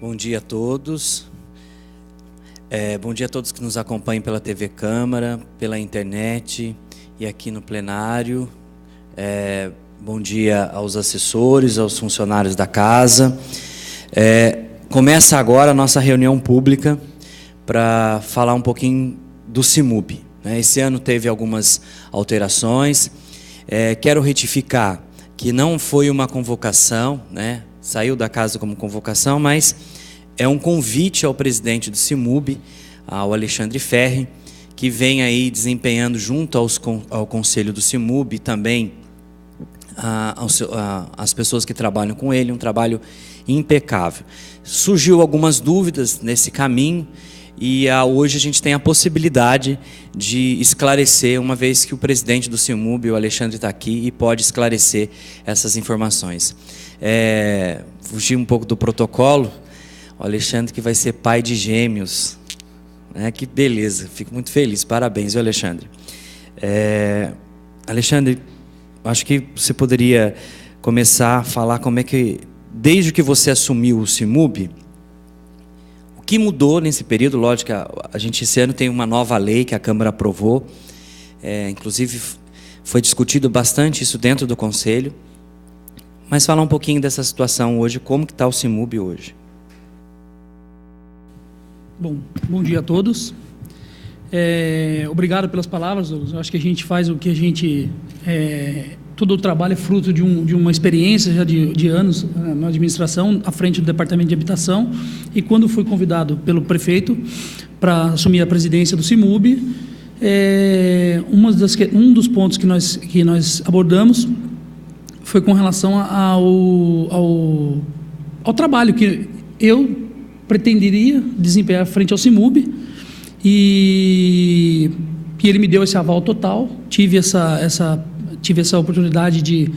Bom dia a todos. Bom dia a todos que nos acompanham pela TV Câmara, pela internet e aqui no plenário. Bom dia aos assessores, aos funcionários da casa. Começa agora a nossa reunião pública para falar um pouquinho do CIMUB. Esse ano teve algumas alterações. Quero retificar que não foi uma convocação, saiu da casa como convocação, mas é um convite ao presidente do CIMUB, ao Alexandre Ferri, que vem aí desempenhando junto ao conselho do CIMUB e também as pessoas que trabalham com ele, um trabalho impecável. Surgiu algumas dúvidas nesse caminho e hoje a gente tem a possibilidade de esclarecer, uma vez que o presidente do CIMUB, o Alexandre, está aqui e pode esclarecer essas informações. Fugir um pouco do protocolo, o Alexandre que vai ser pai de gêmeos. Que beleza, fico muito feliz, parabéns, viu, Alexandre? Alexandre, acho que você poderia começar a falar como é que, desde que você assumiu o CIMUB, o que mudou nesse período. Lógico, a gente esse ano tem uma nova lei que a Câmara aprovou, inclusive foi discutido bastante isso dentro do Conselho, mas falar um pouquinho dessa situação hoje, como que está o CIMUB hoje. Bom dia a todos. Obrigado pelas palavras. Eu acho que a gente faz o que a gente... todo o trabalho é fruto de uma experiência já de anos na administração, à frente do Departamento de Habitação, e quando fui convidado pelo prefeito para assumir a presidência do CIMUB, um dos pontos que nós abordamos foi com relação ao trabalho que eu pretenderia desempenhar frente ao CIMUB, e ele me deu esse aval total. Tive essa oportunidade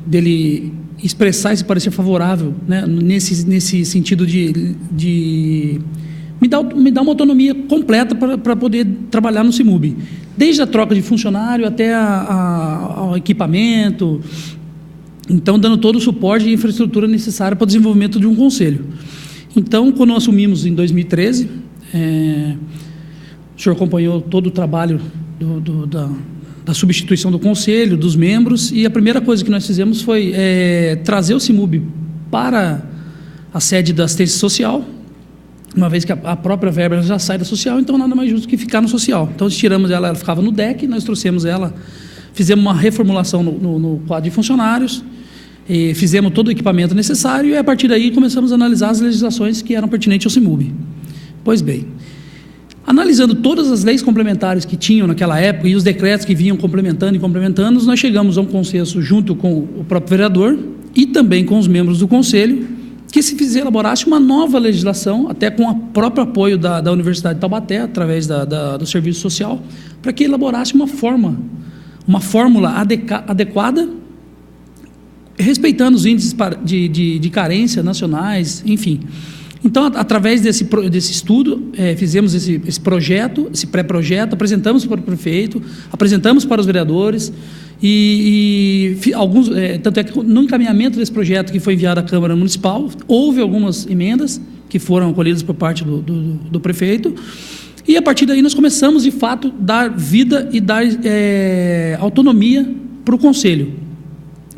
dele expressar esse parecer favorável, nesse sentido de me dar uma autonomia completa para poder trabalhar no CIMUB, desde a troca de funcionário até ao equipamento. Então, dando todo o suporte e infraestrutura necessária para o desenvolvimento de um conselho. Então, quando nós assumimos em 2013, o senhor acompanhou todo o trabalho da substituição do conselho, dos membros, e a primeira coisa que nós fizemos foi trazer o CIMUB para a sede da assistência social, uma vez que a própria verba já sai da social, então nada mais justo que ficar no social. Então, tiramos ela ficava no DEC, nós trouxemos ela, fizemos uma reformulação no quadro de funcionários, e fizemos todo o equipamento necessário, e a partir daí começamos a analisar as legislações que eram pertinentes ao CIMUB. Pois bem, analisando todas as leis complementares que tinham naquela época e os decretos que vinham complementando, nós chegamos a um consenso junto com o próprio vereador e também com os membros do conselho, que se elaborasse uma nova legislação, até com o próprio apoio da Universidade de Taubaté, através do Serviço Social, para que elaborasse uma fórmula adequada, respeitando os índices de carência nacionais, enfim. Então, através desse estudo, fizemos esse projeto, esse pré-projeto, apresentamos para o prefeito, apresentamos para os vereadores, tanto é que no encaminhamento desse projeto que foi enviado à Câmara Municipal, houve algumas emendas que foram acolhidas por parte do prefeito, e a partir daí nós começamos, de fato, dar vida e dar autonomia para o Conselho.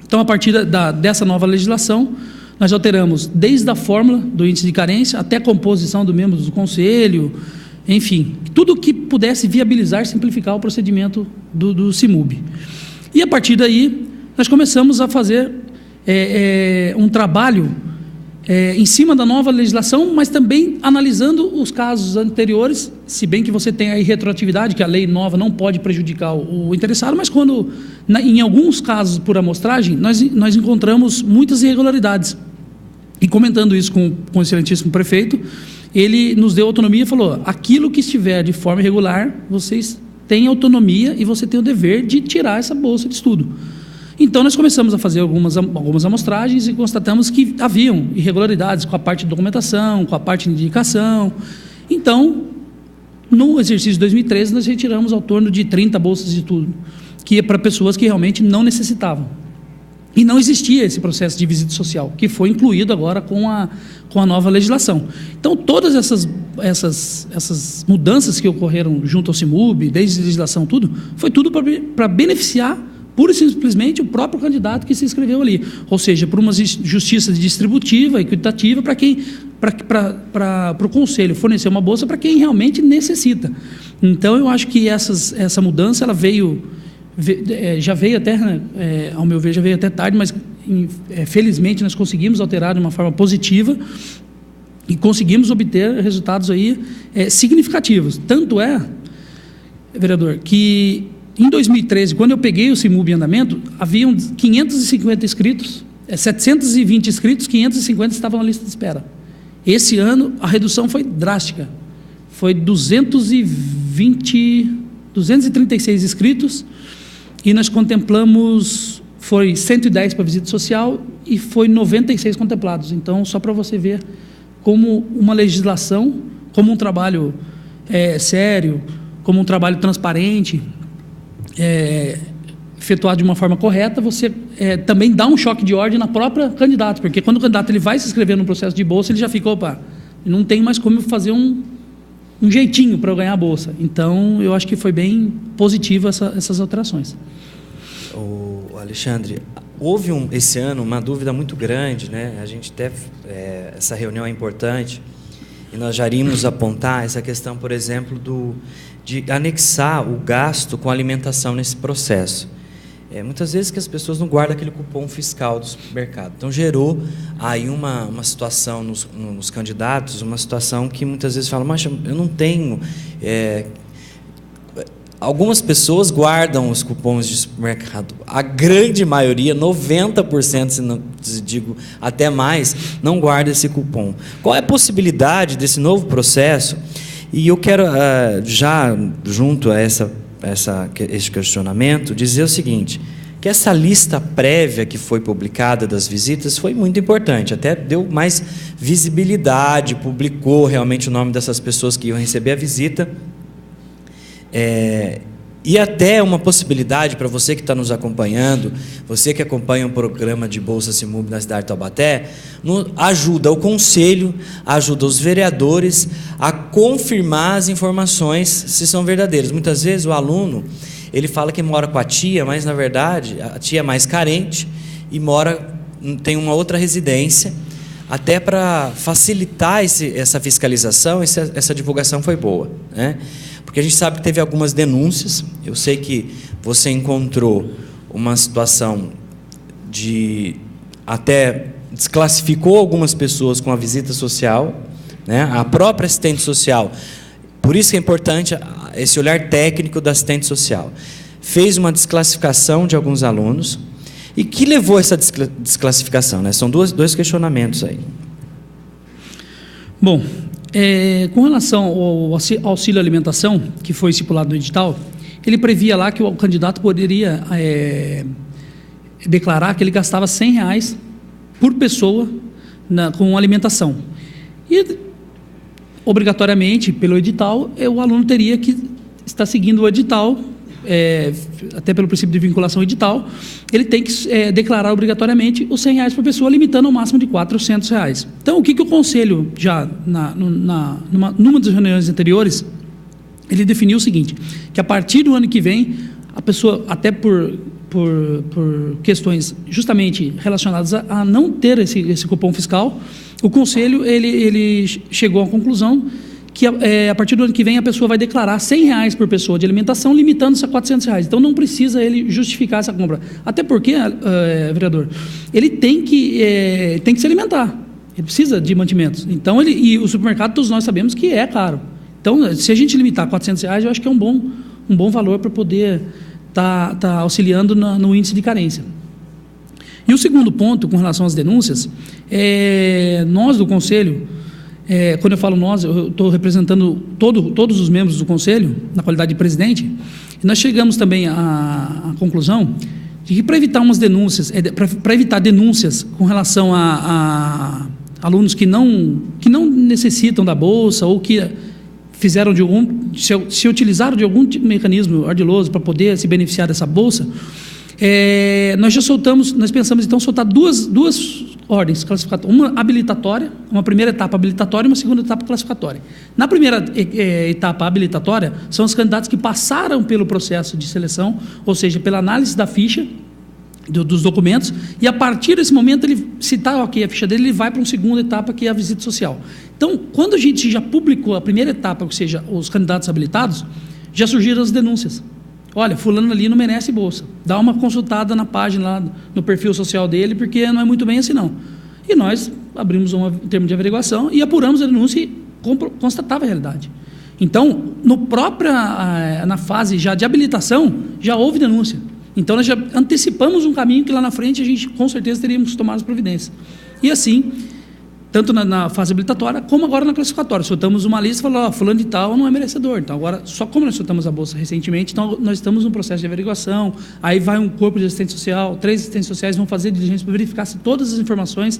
Então, a partir dessa nova legislação, nós alteramos desde a fórmula do índice de carência até a composição dos membros do Conselho, enfim, tudo que pudesse viabilizar e simplificar o procedimento do CIMUB. E, a partir daí, nós começamos a fazer um trabalho em cima da nova legislação, mas também analisando os casos anteriores, se bem que você tem aí retroatividade, que a lei nova não pode prejudicar o interessado, mas quando, em alguns casos por amostragem, nós encontramos muitas irregularidades. E comentando isso com o excelentíssimo prefeito, ele nos deu autonomia e falou: aquilo que estiver de forma irregular, vocês têm autonomia e você tem o dever de tirar essa bolsa de estudo. Então, nós começamos a fazer algumas amostragens e constatamos que haviam irregularidades com a parte de documentação, com a parte de indicação. Então, no exercício de 2013, nós retiramos ao torno de 30 bolsas de estudo, que é para pessoas que realmente não necessitavam. E não existia esse processo de visita social, que foi incluído agora com a nova legislação. Então, todas essas mudanças que ocorreram junto ao CIMUB, desde a legislação, foi tudo para beneficiar, pura e simplesmente, o próprio candidato que se inscreveu ali. Ou seja, por uma justiça distributiva, equitativa, para o Conselho fornecer uma bolsa para quem realmente necessita. Então, eu acho que essa mudança ela já veio até, ao meu ver, já veio até tarde, mas felizmente nós conseguimos alterar de uma forma positiva e conseguimos obter resultados aí significativos. Tanto vereador, que em 2013, quando eu peguei o CIMUB em andamento, haviam 550 inscritos, 720 inscritos, 550 estavam na lista de espera. Esse ano a redução foi drástica, foi 236 inscritos, e nós contemplamos, foi 110 para visita social e foi 96 contemplados. Então, só para você ver como uma legislação, como um trabalho sério, como um trabalho transparente, efetuado de uma forma correta, você também dá um choque de ordem na própria candidato, porque quando o candidato ele vai se inscrever no processo de bolsa, ele já fica, não tem mais como fazer um jeitinho para eu ganhar a bolsa. Então, eu acho que foi bem positivo essas alterações. Alexandre, houve esse ano uma dúvida muito grande, né? A gente até essa reunião é importante e nós já iríamos apontar essa questão, por exemplo, de anexar o gasto com alimentação nesse processo. Muitas vezes que as pessoas não guardam aquele cupom fiscal do supermercado. Então, gerou aí uma situação nos candidatos, uma situação que muitas vezes falam, mas eu não tenho... Algumas pessoas guardam os cupons de supermercado. A grande maioria, 90%, se não digo até mais, não guarda esse cupom. Qual é a possibilidade desse novo processo? E eu quero, já junto a esse questionamento, dizer o seguinte, que essa lista prévia que foi publicada das visitas foi muito importante, até deu mais visibilidade, publicou realmente o nome dessas pessoas que iam receber a visita, e até uma possibilidade para você que está nos acompanhando, você que acompanha um programa de Bolsa CIMUB na cidade de Taubaté, ajuda o Conselho, ajuda os vereadores a confirmar as informações se são verdadeiras. Muitas vezes o aluno, ele fala que mora com a tia, mas na verdade a tia é mais carente e tem uma outra residência, até para facilitar essa fiscalização, essa divulgação foi boa, né? Porque a gente sabe que teve algumas denúncias. Eu sei que você encontrou uma situação até desclassificou algumas pessoas com a visita social, né? A própria assistente social, por isso que é importante esse olhar técnico da assistente social, fez uma desclassificação de alguns alunos. E que levou a essa desclassificação, né? São dois questionamentos aí. Bom, com relação ao auxílio alimentação, que foi estipulado no edital, ele previa lá que o candidato poderia declarar que ele gastava R$100 por pessoa com alimentação. E, obrigatoriamente, pelo edital, o aluno teria que estar seguindo o edital, até pelo princípio de vinculação edital, ele tem que declarar obrigatoriamente os R$100 por pessoa, limitando ao máximo de R$400. Então, o que o Conselho, já numa das reuniões anteriores, ele definiu o seguinte, que a partir do ano que vem, a pessoa, até por questões justamente relacionadas a não ter esse cupom fiscal, o Conselho ele chegou à conclusão que a partir do ano que vem a pessoa vai declarar R$100 por pessoa de alimentação, limitando-se a R$400. Então, não precisa ele justificar essa compra. Até porque, vereador, ele tem que se alimentar. Ele precisa de mantimentos. Então, e o supermercado, todos nós sabemos que é caro. Então, se a gente limitar a R$400, eu acho que é um bom valor para poder tá auxiliando no índice de carência. E o segundo ponto, com relação às denúncias, nós do Conselho, quando eu falo nós, eu estou representando todos os membros do Conselho, na qualidade de presidente, e nós chegamos também à conclusão de que para evitar umas denúncias, para evitar denúncias com relação a alunos que não necessitam da bolsa ou que fizeram se utilizaram de algum tipo de mecanismo ardiloso para poder se beneficiar dessa bolsa, Nós pensamos então soltar duas ordens classificatórias, uma habilitatória, uma primeira etapa habilitatória e uma segunda etapa classificatória. Na primeira etapa habilitatória, são os candidatos que passaram pelo processo de seleção, ou seja, pela análise da ficha, dos documentos, e a partir desse momento, se está ok a ficha dele, ele vai para uma segunda etapa, que é a visita social. Então, quando a gente já publicou a primeira etapa, ou seja, os candidatos habilitados, já surgiram as denúncias. Olha, fulano ali não merece bolsa. Dá uma consultada na página, lá no perfil social dele, porque não é muito bem assim, não. E nós abrimos um termo de averiguação e apuramos a denúncia e constatava a realidade. Então, na fase já de habilitação, já houve denúncia. Então, nós já antecipamos um caminho que lá na frente a gente, com certeza, teríamos que tomar as providências. E assim, tanto na fase habilitatória, como agora na classificatória. Soltamos uma lista e falamos, fulano de tal não é merecedor. Então, agora, só como nós soltamos a bolsa recentemente, então nós estamos num processo de averiguação, aí vai um corpo de assistente social, 3 assistentes sociais vão fazer diligência para verificar se todas as informações,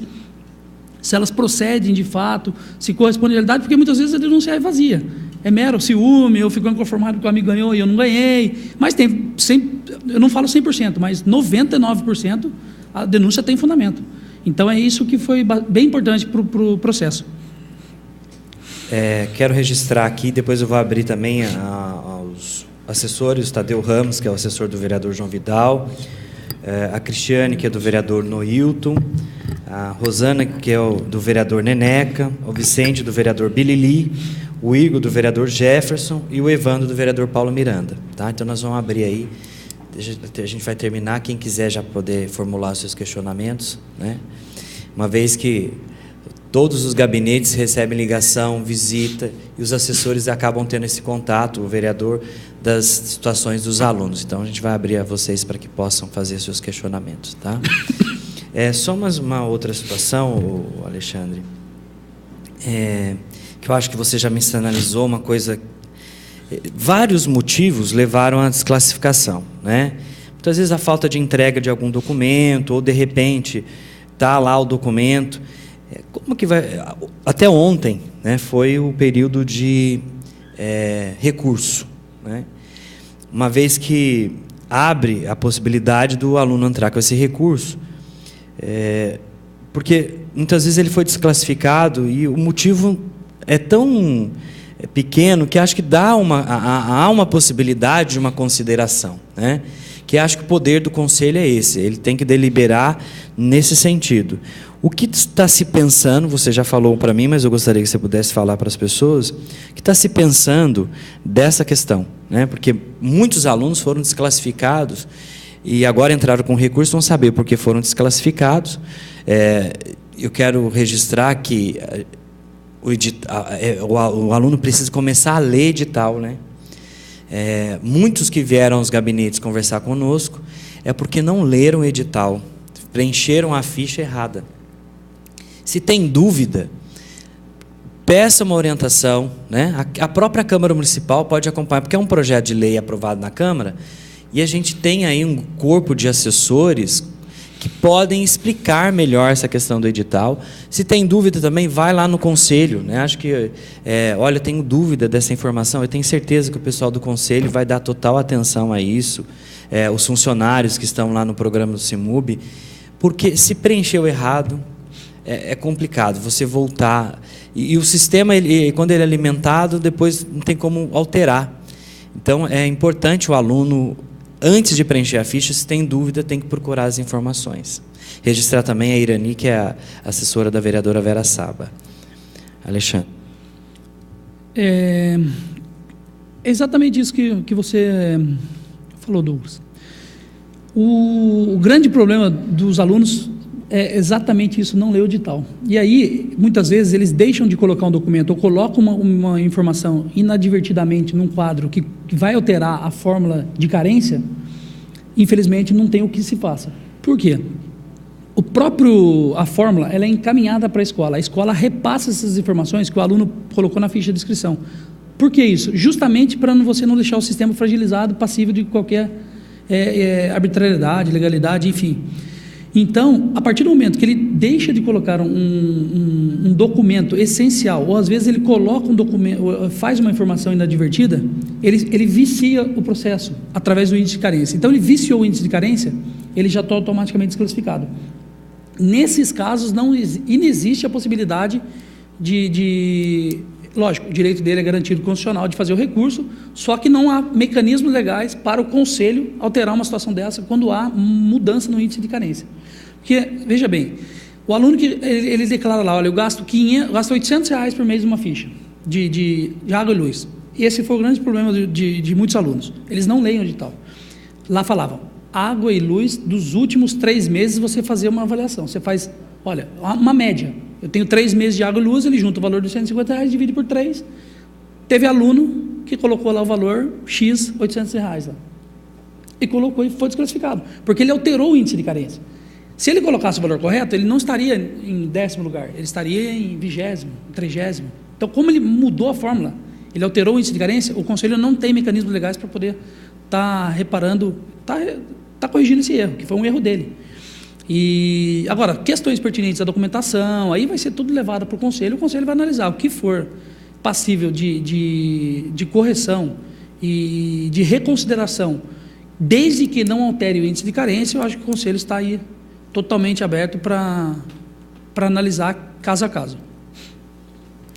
se elas procedem de fato, se correspondem à realidade, porque muitas vezes a denúncia é vazia. É mero ciúme, eu fico inconformado que o amigo ganhou e eu não ganhei. Mas eu não falo 100%, mas 99% a denúncia tem fundamento. Então, é isso que foi bem importante para o processo. Quero registrar aqui, depois eu vou abrir também aos assessores, o Tadeu Ramos, que é o assessor do vereador João Vidal, a Cristiane, que é do vereador Noilton, a Rosana, que é do vereador Neneca, o Vicente, do vereador Bilili, o Igor, do vereador Jefferson, e o Evandro, do vereador Paulo Miranda. Tá? Então, nós vamos abrir aí, a gente vai terminar, quem quiser já poder formular os seus questionamentos, né? Uma vez que todos os gabinetes recebem ligação, visita, e os assessores acabam tendo esse contato, o vereador, das situações dos alunos. Então, a gente vai abrir a vocês para que possam fazer seus questionamentos. Tá? Só uma outra situação, Alexandre, que eu acho que você já me sinalizou uma coisa. Vários motivos levaram à desclassificação, né? Muitas vezes a falta de entrega de algum documento, ou de repente está lá o documento. Como que vai? Até ontem, né, foi o período de recurso, né? Uma vez que abre a possibilidade do aluno entrar com esse recurso, porque muitas vezes ele foi desclassificado e o motivo é tão pequeno que acho que há uma possibilidade de uma consideração, né? Que acho que o poder do conselho é esse, ele tem que deliberar nesse sentido. O que está se pensando, você já falou para mim, mas eu gostaria que você pudesse falar para as pessoas, o que está se pensando dessa questão, né? Porque muitos alunos foram desclassificados e agora entraram com recurso, vão saber por que muitos eu quero registrar que o aluno precisa começar a ler edital, né? Muitos que vieram aos gabinetes conversar conosco é porque não leram o edital, preencheram a ficha errada. Se tem dúvida, peça uma orientação, né? A própria Câmara Municipal pode acompanhar, porque é um projeto de lei aprovado na Câmara, e a gente tem aí um corpo de assessores que podem explicar melhor essa questão do edital. Se tem dúvida também, vai lá no conselho, né? Acho que, olha, tenho dúvida dessa informação, eu tenho certeza que o pessoal do conselho vai dar total atenção a isso, os funcionários que estão lá no programa do CIMUB, porque se preencheu errado, é complicado você voltar. E o sistema, quando ele é alimentado, depois não tem como alterar. Então, é importante o aluno, antes de preencher a ficha, se tem dúvida, tem que procurar as informações. Registrar também a Irani, que é a assessora da vereadora Vera Saba. Alexandre. É exatamente isso que você falou, Douglas. O grande problema dos alunos é exatamente isso, não ler o edital. E aí, muitas vezes, eles deixam de colocar um documento ou colocam uma informação inadvertidamente num quadro que vai alterar a fórmula de carência, infelizmente, não tem o que se faça. Por quê? A fórmula, ela é encaminhada para a escola repassa essas informações que o aluno colocou na ficha de inscrição. Por que isso? Justamente para você não deixar o sistema fragilizado, passível de qualquer arbitrariedade, legalidade, enfim. Então, a partir do momento que ele deixa de colocar um documento essencial, ou às vezes ele coloca um documento, faz uma informação inadvertida, ele vicia o processo através do índice de carência. Então, ele viciou o índice de carência, ele já está automaticamente desclassificado. Nesses casos, não existe a possibilidade lógico, o direito dele é garantido constitucional de fazer o recurso, só que não há mecanismos legais para o conselho alterar uma situação dessa quando há mudança no índice de carência. Porque, veja bem, o aluno que ele declara lá, olha, eu gasto R$800 por mês numa ficha de água e luz. Esse foi o grande problema de muitos alunos. Eles não leem o edital. Lá falavam, água e luz, dos últimos 3 meses você fazia uma avaliação. Você faz, olha, uma média. Eu tenho 3 meses de água e luz, ele junta o valor de R$150, divide por 3. Teve aluno que colocou lá o valor X, R$800 lá. E colocou e foi desclassificado. Porque ele alterou o índice de carência. Se ele colocasse o valor correto, ele não estaria em 10º lugar, ele estaria em 20º, 30º. Então, como ele mudou a fórmula, ele alterou o índice de carência, o conselho não tem mecanismos legais para poder estar reparando, tá corrigindo esse erro, que foi um erro dele. E agora, questões pertinentes à documentação, aí vai ser tudo levado para o conselho vai analisar o que for passível de correção e de reconsideração, desde que não altere o índice de carência. Eu acho que o conselho está aí totalmente aberto para analisar caso a caso.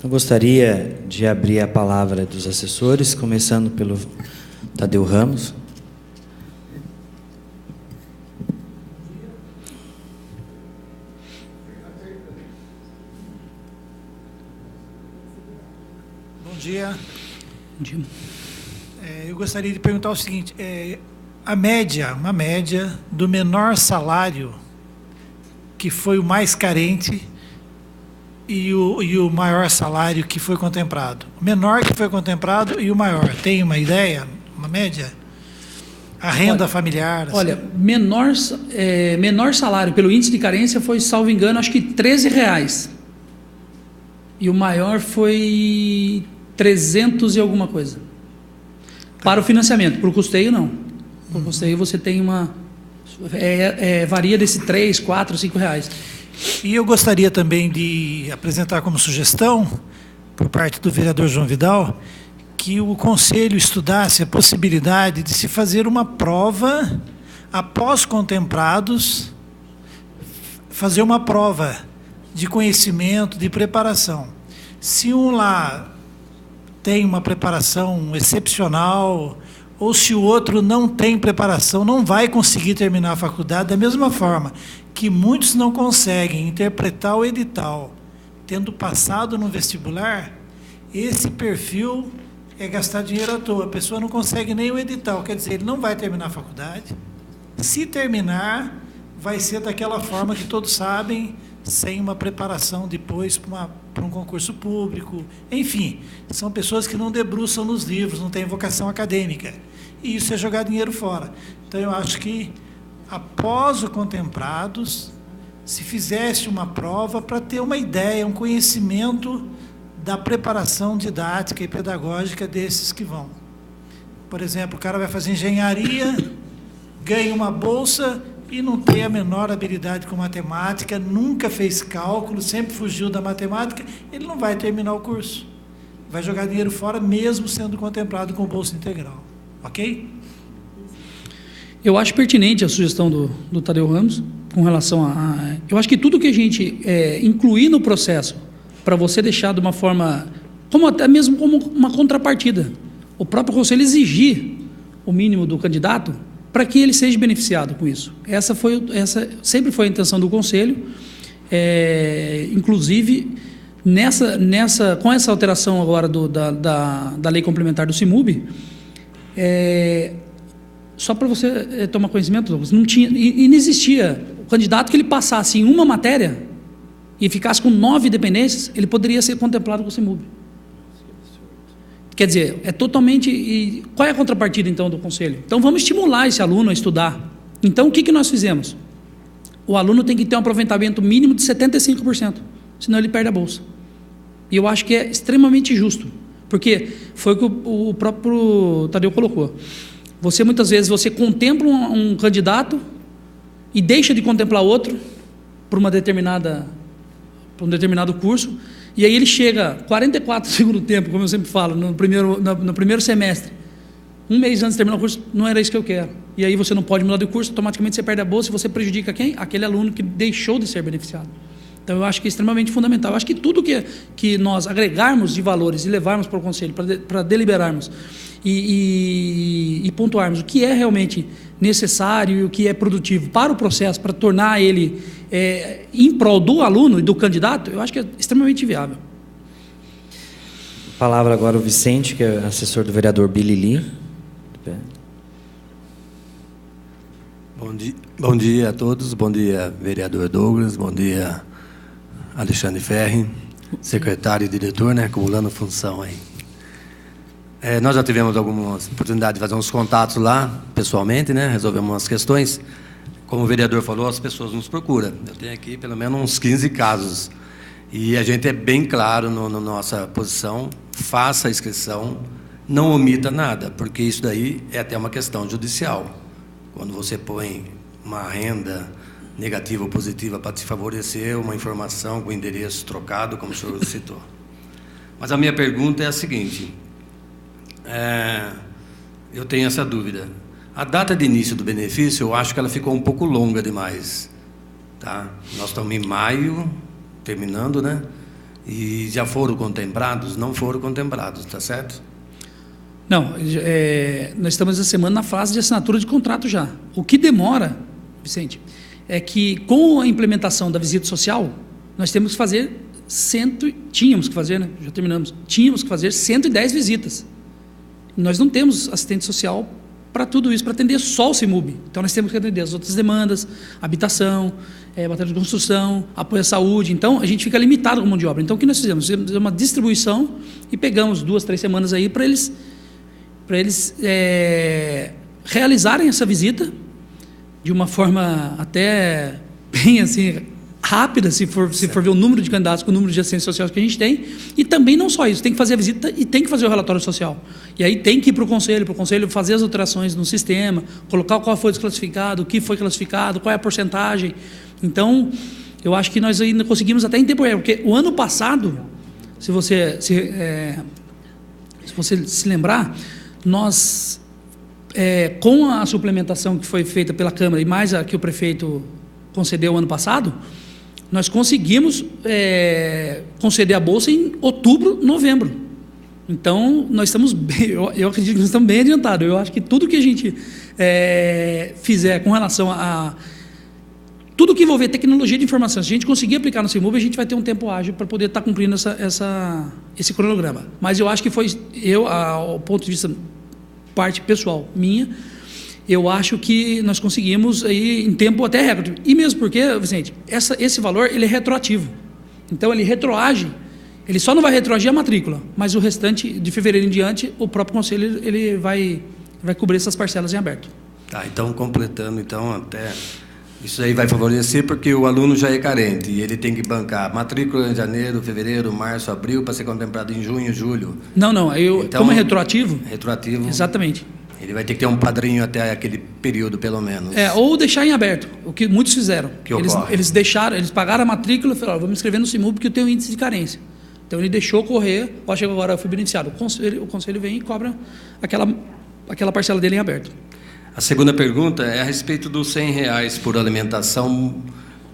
Eu gostaria de abrir a palavra dos assessores, começando pelo Tadeu Ramos. Bom dia. Eu gostaria de perguntar o seguinte, uma média do menor salário, que foi o mais carente, e o maior salário que foi contemplado. O menor que foi contemplado e o maior. Tem uma ideia? Uma média? A renda familiar? Assim. Olha, menor salário pelo índice de carência foi, salvo engano, acho que R$13. E o maior foi 300 e alguma coisa. Para o financiamento. Para o custeio, não. Para o custeio você tem varia desse 3, 4, 5 reais. E eu gostaria também de apresentar como sugestão, por parte do vereador João Vidal, que o conselho estudasse a possibilidade de se fazer uma prova, após contemplados, fazer uma prova de conhecimento, de preparação. Se um lá tem uma preparação excepcional, ou se o outro não tem preparação, não vai conseguir terminar a faculdade, da mesma forma que muitos não conseguem interpretar o edital, tendo passado no vestibular, esse perfil é gastar dinheiro à toa. A pessoa não consegue nem o edital, quer dizer, ele não vai terminar a faculdade. Se terminar, vai ser daquela forma que todos sabem, sem uma preparação depois para um concurso público. Enfim, são pessoas que não debruçam nos livros, não têm vocação acadêmica. E isso é jogar dinheiro fora. Então, eu acho que, após o contemplados, se fizesse uma prova para ter uma ideia, um conhecimento da preparação didática e pedagógica desses que vão. Por exemplo, o cara vai fazer engenharia, ganha uma bolsa e não tem a menor habilidade com matemática, nunca fez cálculo, sempre fugiu da matemática, ele não vai terminar o curso. Vai jogar dinheiro fora, mesmo sendo contemplado com bolsa integral. Ok? Eu acho pertinente a sugestão do Tadeu Ramos, com relação eu acho que tudo que a gente incluir no processo, para você deixar de uma forma, até mesmo como uma contrapartida, o próprio conselho exigir o mínimo do candidato, para que ele seja beneficiado com isso. Essa sempre foi a intenção do conselho, inclusive com essa alteração agora da lei complementar do CIMUB, só para você tomar conhecimento, Douglas, não existia o candidato que ele passasse em uma matéria e ficasse com 9 dependências, ele poderia ser contemplado com o CIMUB. Quer dizer, é totalmente... E qual é a contrapartida, então, do conselho? Então, vamos estimular esse aluno a estudar. Então, o que nós fizemos? O aluno tem que ter um aproveitamento mínimo de 75%, senão ele perde a bolsa. E eu acho que é extremamente justo, porque foi o que o próprio Tadeu colocou. Muitas vezes, você contempla um candidato e deixa de contemplar outro para um determinado curso, e aí ele chega 44 do segundo tempo, como eu sempre falo, no primeiro semestre, um mês antes de terminar o curso, não era isso que eu quero. E aí você não pode mudar de curso, automaticamente você perde a bolsa e você prejudica quem? Aquele aluno que deixou de ser beneficiado. Então eu acho que é extremamente fundamental. Eu acho que tudo que nós agregarmos de valores e levarmos para o conselho, para deliberarmos e pontuarmos o que é realmente necessário e o que é produtivo para o processo, para tornar ele em prol do aluno e do candidato, eu acho que é extremamente viável. Palavra agora o Vicente, que é assessor do vereador Bilili. Bom dia a todos, bom dia vereador Douglas, bom dia Alexandre Ferri, secretário e diretor, né, acumulando função aí. Nós já tivemos alguma oportunidade de fazer uns contatos lá, pessoalmente, né, resolvemos umas questões. Como o vereador falou, as pessoas nos procuram. Eu tenho aqui pelo menos uns 15 casos. E a gente é bem claro na nossa posição, faça a inscrição, não omita nada, porque isso daí é até uma questão judicial. Quando você põe uma renda negativa ou positiva para te favorecer, uma informação com endereço trocado, como o senhor citou. Mas a minha pergunta é a seguinte, eu tenho essa dúvida. A data de início do benefício, eu acho que ela ficou um pouco longa demais. Tá? Nós estamos em maio, terminando, né? E já foram contemplados? Não foram contemplados, tá certo? Não, nós estamos essa semana na fase de assinatura de contrato já. O que demora, Vicente, é que com a implementação da visita social, nós temos que fazer tínhamos que fazer, né? Já terminamos. Tínhamos que fazer 110 visitas. Nós não temos assistente social para tudo isso, para atender só o CIMUB. Então, nós temos que atender as outras demandas, habitação, matéria de construção, apoio à saúde. Então, a gente fica limitado com mão de obra. Então, o que nós fizemos? Fizemos uma distribuição e pegamos 2, 3 semanas aí para eles realizarem essa visita de uma forma até bem assim rápida, se for ver o número de candidatos com o número de assistentes sociais que a gente tem, e também não só isso, tem que fazer a visita e tem que fazer o relatório social. E aí tem que ir para o conselho fazer as alterações no sistema, colocar qual foi desclassificado, o que foi classificado, qual é a porcentagem. Então, eu acho que nós ainda conseguimos até em tempo real, porque o ano passado, se você se lembrar, nós, com a suplementação que foi feita pela Câmara e mais a que o prefeito concedeu ano passado, nós conseguimos conceder a bolsa em outubro, novembro. Então, nós estamos bem, eu acredito que nós estamos bem adiantados. Eu acho que tudo que a gente fizer com relação a tudo que envolver tecnologia de informação, se a gente conseguir aplicar no CIMUB, a gente vai ter um tempo ágil para poder estar cumprindo esse cronograma. Mas eu acho que foi, ao ponto de vista, parte pessoal minha, eu acho que nós conseguimos aí em tempo até recorde. E mesmo porque, Vicente, esse valor ele é retroativo. Então, ele retroage, ele só não vai retroagir a matrícula, mas o restante, de fevereiro em diante, o próprio conselho ele vai cobrir essas parcelas em aberto. Tá, então, completando, então, até... Isso aí vai favorecer porque o aluno já é carente e ele tem que bancar matrícula em janeiro, fevereiro, março, abril, para ser contemplado em junho, julho. Não, então, como é retroativo... Retroativo. Exatamente. Ele vai ter que ter um padrinho até aquele período, pelo menos. Ou deixar em aberto, o que muitos fizeram. Eles pagaram a matrícula e falaram, vou me inscrever no CIMUB porque eu tenho índice de carência. Então, ele deixou correr, chegou agora, eu fui beneficiado. O conselho vem e cobra aquela parcela dele em aberto. A segunda pergunta é a respeito dos R$100 por alimentação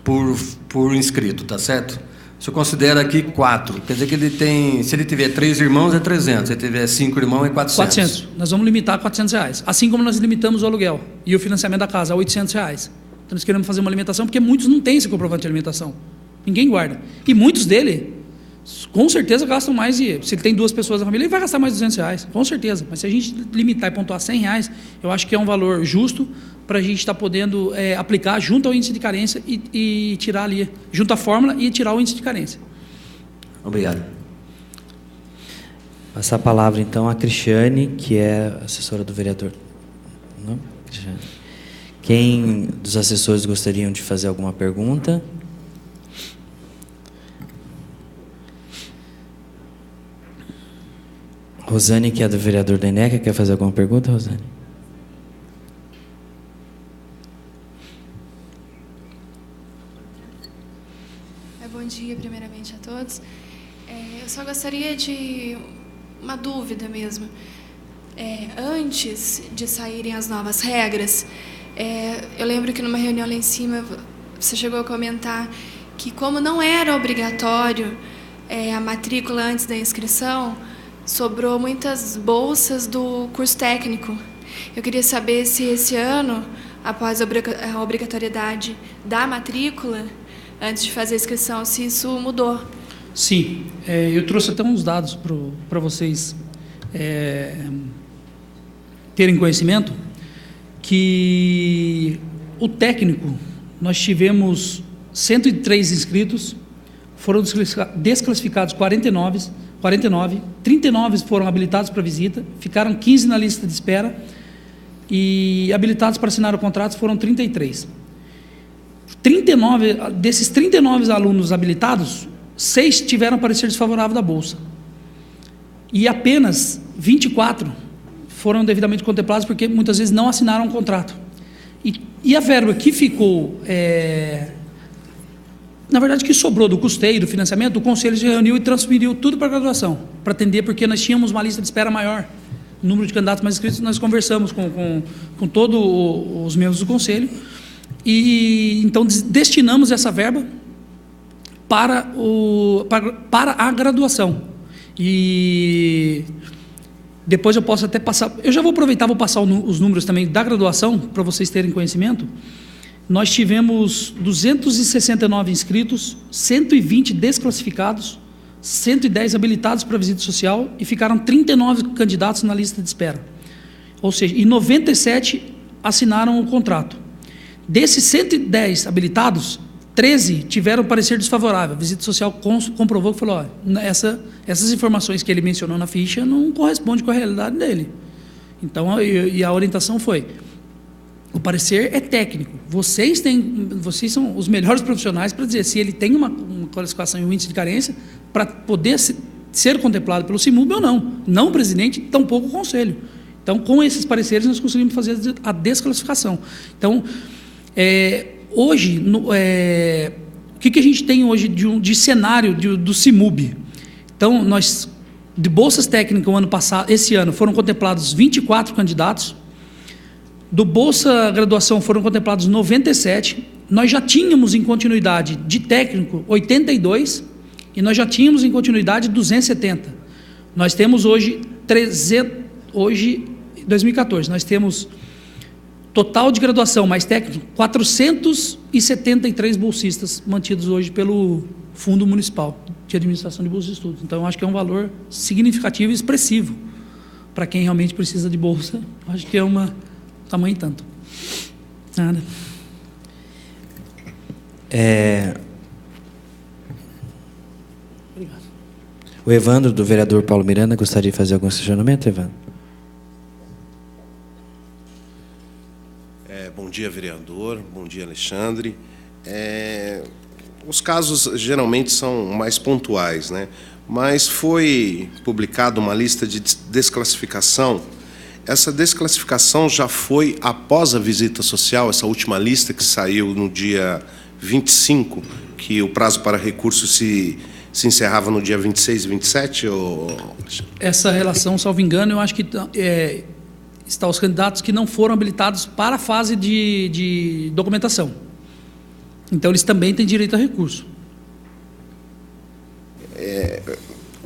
por inscrito, tá certo? O senhor considera aqui 4, quer dizer que ele tem, se ele tiver 3 irmãos é 300, se ele tiver 5 irmãos é 400. 400, nós vamos limitar a R$400, assim como nós limitamos o aluguel e o financiamento da casa a R$800. Então nós queremos fazer uma alimentação porque muitos não têm esse comprovante de alimentação, ninguém guarda. E muitos dele, com certeza gastam mais se ele tem 2 pessoas na família, ele vai gastar mais R$200, com certeza. Mas se a gente limitar e pontuar R$100, eu acho que é um valor justo para a gente estar podendo aplicar junto ao índice de carência e tirar ali, junto à fórmula e tirar o índice de carência. Obrigado. Passar a palavra então a Cristiane, que é assessora do vereador. Não? Cristiane. Quem dos assessores gostariam de fazer alguma pergunta? Rosane, que é do vereador da ENECA, quer fazer alguma pergunta, Rosane? dia, primeiramente, a todos. Eu só gostaria de uma dúvida mesmo. Antes de saírem as novas regras, eu lembro que numa reunião lá em cima você chegou a comentar que, como não era obrigatório a matrícula antes da inscrição, sobrou muitas bolsas do curso técnico. Eu queria saber se esse ano, após a obrigatoriedade da matrícula, antes de fazer a inscrição, se isso mudou. Sim, eu trouxe até uns dados para vocês terem conhecimento, que o técnico, nós tivemos 103 inscritos, foram desclassificados 49, 39 foram habilitados para visita, ficaram 15 na lista de espera, e habilitados para assinar o contrato foram 33. Desses 39 alunos habilitados, 6 tiveram parecer desfavorável da bolsa. E apenas 24 foram devidamente contemplados porque muitas vezes não assinaram o contrato. E a verba que ficou, na verdade, que sobrou do custeio, do financiamento, o conselho se reuniu e transferiu tudo para a graduação, para atender, porque nós tínhamos uma lista de espera maior. O número de candidatos mais inscritos, nós conversamos com todos os membros do conselho, e então destinamos essa verba para a graduação. E depois eu posso até passar, eu já vou aproveitar, vou passar os números também da graduação, para vocês terem conhecimento. Nós tivemos 269 inscritos, 120 desclassificados, 110 habilitados para visita social e ficaram 39 candidatos na lista de espera. Ou seja, e 97 assinaram o contrato. Desses 110 habilitados, 13 tiveram parecer desfavorável. A visita social comprovou que falou: essas informações que ele mencionou na ficha não correspondem com a realidade dele. Então, e a orientação foi: o parecer é técnico. Vocês são os melhores profissionais para dizer se ele tem uma classificação em um índice de carência para poder ser contemplado pelo CIMUB ou não. Não o presidente, tampouco o conselho. Então, com esses pareceres, nós conseguimos fazer a desclassificação. Então, hoje, o que a gente tem hoje de cenário do CIMUB? Então, nós, de bolsas técnicas, esse ano, foram contemplados 24 candidatos. Do Bolsa Graduação foram contemplados 97. Nós já tínhamos em continuidade de técnico 82 e nós já tínhamos em continuidade 270. Nós temos hoje 2014, nós temos total de graduação mais técnico 473 bolsistas mantidos hoje pelo Fundo Municipal de Administração de Bolsas de Estudos. Então, eu acho que é um valor significativo e expressivo para quem realmente precisa de bolsa. Eu acho que é tamanho tanto. Nada. Obrigado. O Evandro, do vereador Paulo Miranda, gostaria de fazer algum questionamento, Evandro? Bom dia, vereador. Bom dia, Alexandre. Os casos geralmente são mais pontuais, né? Mas foi publicada uma lista de desclassificação. Essa desclassificação já foi após a visita social, essa última lista que saiu no dia 25, que o prazo para recurso se encerrava no dia 26 e 27? Essa relação, salvo engano, eu acho que está os candidatos que não foram habilitados para a fase de documentação. Então, eles também têm direito a recurso.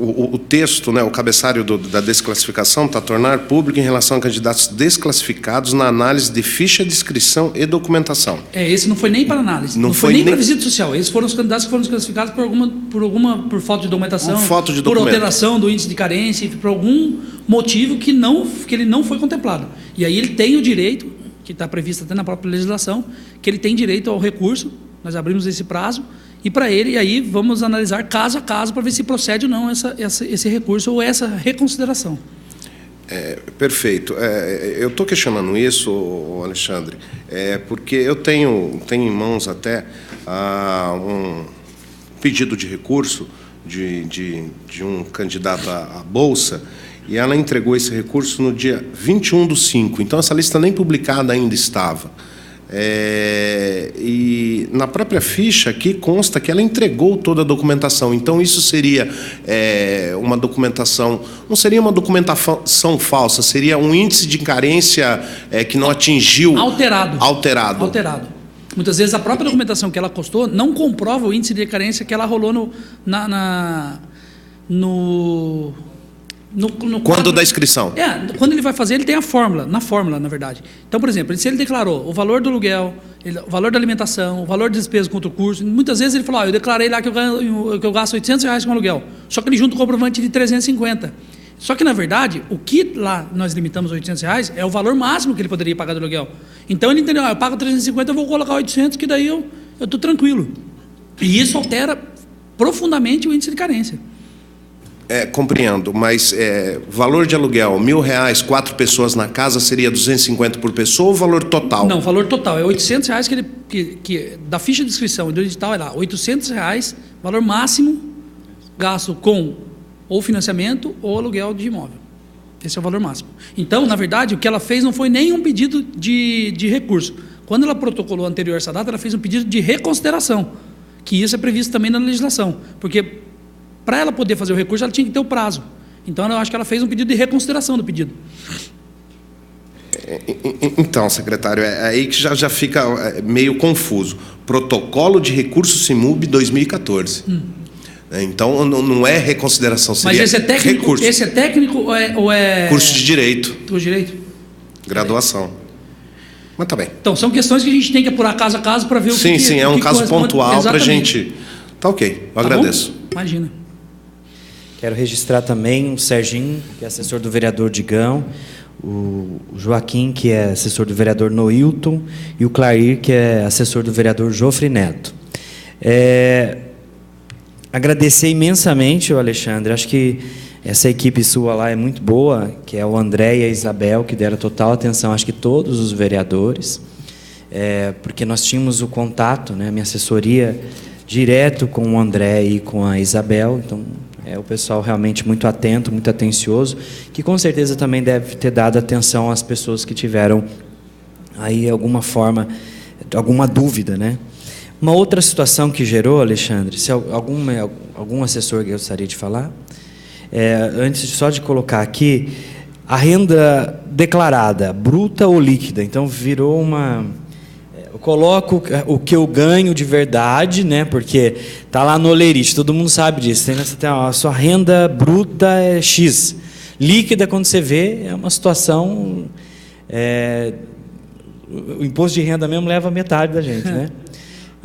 O texto, né, o cabeçalho da desclassificação está a tornar público em relação a candidatos desclassificados na análise de ficha de inscrição e documentação. Esse não foi nem para análise, não foi nem para visita social. Esses foram os candidatos que foram desclassificados por falta de documentação, por alteração do índice de carência, por algum motivo que ele não foi contemplado. E aí ele tem o direito, que está previsto até na própria legislação, que ele tem direito ao recurso. Nós abrimos esse prazo. E para ele, aí vamos analisar caso a caso para ver se procede ou não esse recurso ou essa reconsideração. Perfeito. Eu estou questionando isso, Alexandre, porque eu tenho em mãos até um pedido de recurso de um candidato à Bolsa, e ela entregou esse recurso no dia 21/5. Então, essa lista nem publicada ainda estava. E na própria ficha aqui consta que ela entregou toda a documentação. Então isso seria uma documentação, não seria uma documentação falsa, seria um índice de carência que não atingiu... Alterado. Muitas vezes a própria documentação que ela costou não comprova o índice de carência que ela rolou no quando quadro da inscrição. Quando ele vai fazer, ele tem a fórmula, na verdade. Então, por exemplo, se ele declarou o valor do aluguel, o valor da alimentação, o valor de despesa contra o curso, muitas vezes ele falou, eu declarei lá que eu gasto R$800 com aluguel, só que ele junta o comprovante de 350. Só que, na verdade, o que lá nós limitamos a R$800 é o valor máximo que ele poderia pagar do aluguel. Então, ele entendeu, eu pago 350, eu vou colocar 800, que daí eu estou tranquilo. E isso altera profundamente o índice de carência. Compreendo, mas valor de aluguel, R$1.000, 4 pessoas na casa, seria 250 por pessoa ou valor total? Não, valor total. É R$800 que da ficha de inscrição e do edital é lá, R$800, valor máximo gasto com ou financiamento ou aluguel de imóvel. Esse é o valor máximo. Então, na verdade, o que ela fez não foi nem um pedido de recurso. Quando ela protocolou anterior a essa data, ela fez um pedido de reconsideração, que isso é previsto também na legislação, porque para ela poder fazer o recurso, ela tinha que ter o prazo. Então, eu acho que ela fez um pedido de reconsideração do pedido. Então, secretário, aí que já fica meio confuso. Protocolo de recurso CIMUB 2014. Então, não é reconsideração, seria Mas esse é técnico, recurso. Esse é técnico ou é... Curso de Direito. Curso de Direito? Graduação. Mas tá bem. Então, são questões que a gente tem que apurar caso a caso para ver o que... Sim, é um caso pontual para a gente... Tá ok, eu agradeço. Bom? Imagina. Quero registrar também o Serginho, que é assessor do vereador Digão, o Joaquim, que é assessor do vereador Noilton, e o Clair, que é assessor do vereador Jofre Neto. Agradecer imensamente, Alexandre, acho que essa equipe sua lá é muito boa, que é o André e a Isabel, que deram total atenção, acho que todos os vereadores, porque nós tínhamos o contato, né, a minha assessoria, direto com o André e com a Isabel, então o pessoal realmente muito atento, muito atencioso, que com certeza também deve ter dado atenção às pessoas que tiveram aí alguma forma, alguma dúvida, né? Uma outra situação que gerou, Alexandre, se algum assessor gostaria de falar, antes só de colocar aqui, a renda declarada, bruta ou líquida, então virou uma... Eu coloco o que eu ganho de verdade, né? Porque tá lá no Olerite, todo mundo sabe disso. Você tem a sua renda bruta é X. Líquida, quando você vê, é uma situação... o imposto de renda mesmo leva metade da gente, né?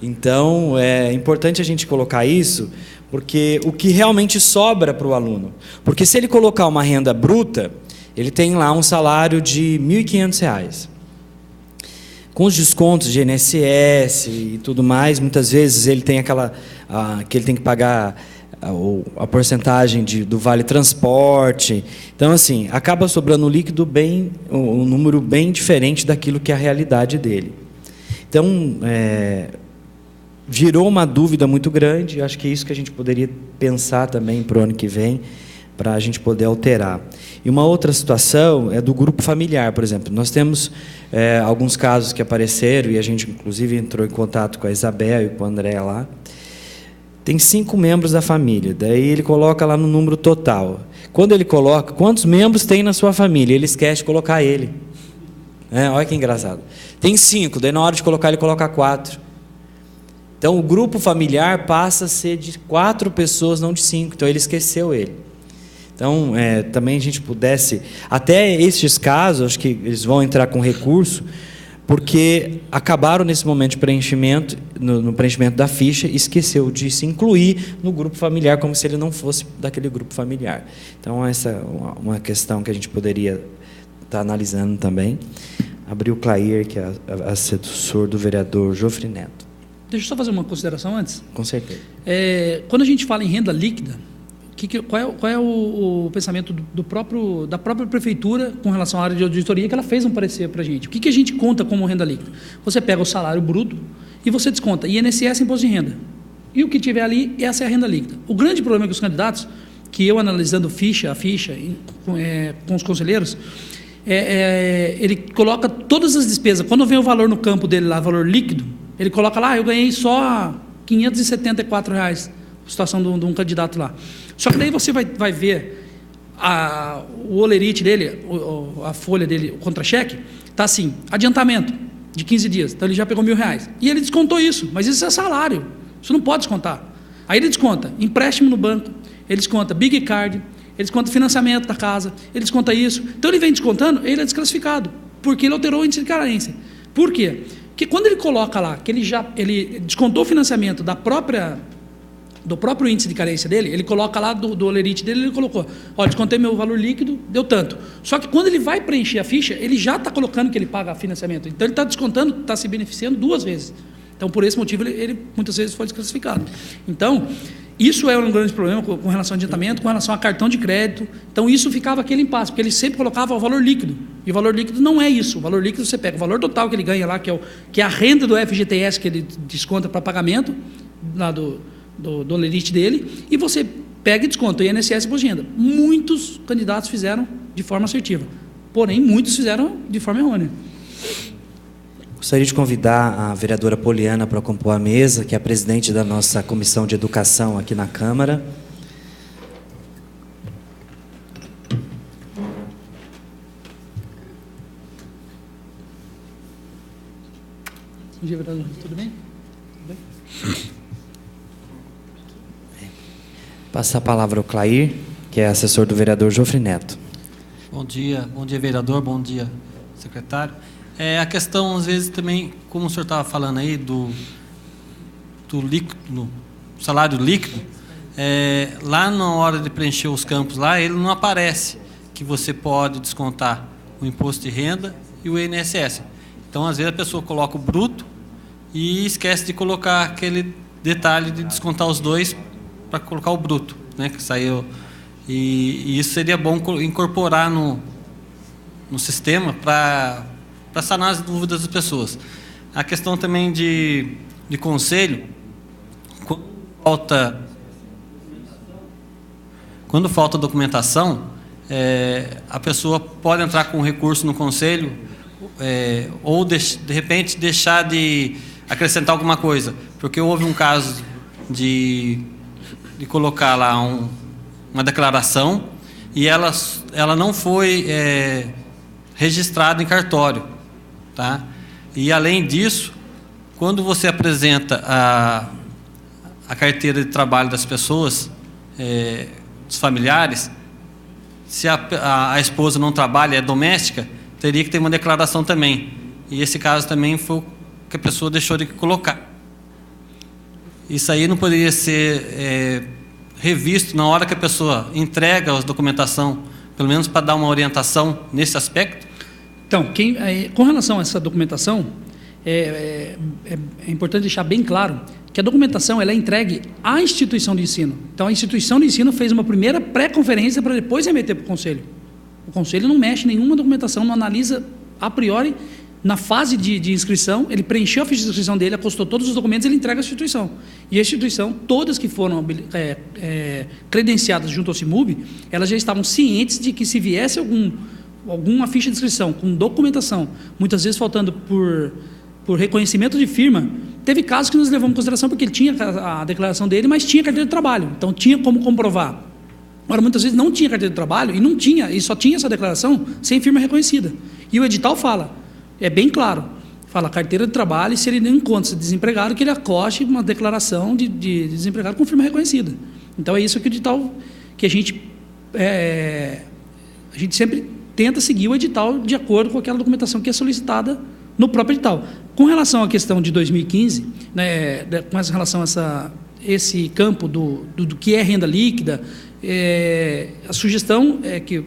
Então, é importante a gente colocar isso, porque o que realmente sobra para o aluno. Porque se ele colocar uma renda bruta, ele tem lá um salário de R$ 1.500. Com os descontos de INSS e tudo mais, muitas vezes ele tem que ele tem que pagar a porcentagem do vale transporte. Então, assim, acaba sobrando líquido um número bem diferente daquilo que é a realidade dele. Então, gerou uma dúvida muito grande, acho que é isso que a gente poderia pensar também para o ano que vem, para a gente poder alterar. E uma outra situação é do grupo familiar, por exemplo. Nós temos alguns casos que apareceram, e a gente, inclusive, entrou em contato com a Isabel e com o André lá. Tem 5 membros da família, daí ele coloca lá no número total. Quando ele coloca, quantos membros tem na sua família? Ele esquece de colocar ele. Olha que engraçado. Tem 5, daí na hora de colocar, ele coloca 4. Então, o grupo familiar passa a ser de 4 pessoas, não de 5. Então, ele esqueceu ele. Então, também a gente pudesse... Até estes casos, acho que eles vão entrar com recurso, porque acabaram nesse momento de preenchimento, no preenchimento da ficha, e esqueceu de se incluir no grupo familiar, como se ele não fosse daquele grupo familiar. Então, essa é uma questão que a gente poderia estar analisando também. Abrir o Clair, que é assessor do vereador Jofre Neto. Deixa eu só fazer uma consideração antes. Com certeza. Quando a gente fala em renda líquida, qual é o pensamento da própria prefeitura com relação à área de auditoria, que ela fez um parecer para a gente? O que a gente conta como renda líquida? Você pega o salário bruto e você desconta INSS, imposto de renda. E o que tiver ali, essa é a renda líquida. O grande problema é que os candidatos, que eu analisando a ficha com os conselheiros, ele coloca todas as despesas. Quando vem o valor no campo dele lá, valor líquido, ele coloca lá, eu ganhei só R$ 574, a situação de um candidato lá. Só que daí você vai ver o olerite dele, a folha dele, o contra-cheque, está assim, adiantamento de 15 dias. Então ele já pegou R$ 1.000. E ele descontou isso, mas isso é salário. Isso não pode descontar. Aí ele desconta empréstimo no banco, ele desconta Big Card, ele desconta financiamento da casa, ele desconta isso. Então ele vem descontando, ele é desclassificado, porque ele alterou o índice de carência. Por quê? Porque quando ele coloca lá que ele descontou o financiamento do próprio índice de carência dele, ele coloca lá do olerite dele, ele colocou, olha, descontei meu valor líquido, deu tanto. Só que quando ele vai preencher a ficha, ele já está colocando que ele paga financiamento. Então ele está descontando, está se beneficiando 2 vezes. Então, por esse motivo, ele muitas vezes foi desclassificado. Então, isso é um grande problema com relação a adiantamento, com relação a cartão de crédito. Então, isso ficava aquele impasse, porque ele sempre colocava o valor líquido. E o valor líquido não é isso. O valor líquido você pega o valor total que ele ganha lá, que é a renda do FGTS que ele desconta para pagamento, lá do olerite dele, e você pega e desconta o INSS e imposto de renda. Muitos candidatos fizeram de forma assertiva, porém, muitos fizeram de forma errônea. Gostaria de convidar a vereadora Poliana para compor a mesa, que é a presidente da nossa Comissão de Educação aqui na Câmara. Bom dia, vereador. Tudo bem? Passa a palavra ao Clair, que é assessor do vereador Jofre Neto. Bom dia, vereador, bom dia, secretário. A questão, às vezes, também, como o senhor estava falando aí, do líquido, salário líquido, lá na hora de preencher os campos, lá, ele não aparece que você pode descontar o imposto de renda e o INSS. Então, às vezes, a pessoa coloca o bruto e esquece de colocar aquele detalhe de descontar os dois para colocar o bruto, né, que saiu. E isso seria bom incorporar no sistema para sanar as dúvidas das pessoas. A questão também de conselho, quando falta documentação, a pessoa pode entrar com recurso no conselho, ou de repente deixar de acrescentar alguma coisa, porque houve um caso de colocar lá uma declaração e ela não foi registrada em cartório, tá? E além disso, quando você apresenta a carteira de trabalho das pessoas, dos familiares, se a esposa não trabalha, é doméstica, teria que ter uma declaração também. E esse caso também foi o que a pessoa deixou de colocar. Isso aí não poderia ser revisto na hora que a pessoa entrega a documentação, pelo menos para dar uma orientação nesse aspecto? Então, com relação a essa documentação, é importante deixar bem claro que a documentação ela é entregue à instituição de ensino. Então, a instituição de ensino fez uma primeira pré-conferência para depois remeter para o conselho. O conselho não mexe em nenhuma documentação, não analisa a priori. Na fase de inscrição, ele preencheu a ficha de inscrição dele, acostou todos os documentos, ele entrega à instituição. E a instituição, todas que foram credenciadas junto ao CIMUB, elas já estavam cientes de que se viesse alguma ficha de inscrição com documentação, muitas vezes faltando por reconhecimento de firma, teve casos que nós levamos em consideração porque ele tinha a declaração dele, mas tinha carteira de trabalho, então tinha como comprovar. Agora, muitas vezes não tinha carteira de trabalho e só tinha essa declaração sem firma reconhecida. E o edital fala, é bem claro, fala carteira de trabalho, e se ele não encontra desempregado, que ele acoste uma declaração de desempregado com firma reconhecida. Então é isso que o edital, que a gente sempre tenta seguir o edital de acordo com aquela documentação que é solicitada no próprio edital. Com relação à questão de 2015, né, com relação a esse campo do que é renda líquida, a sugestão que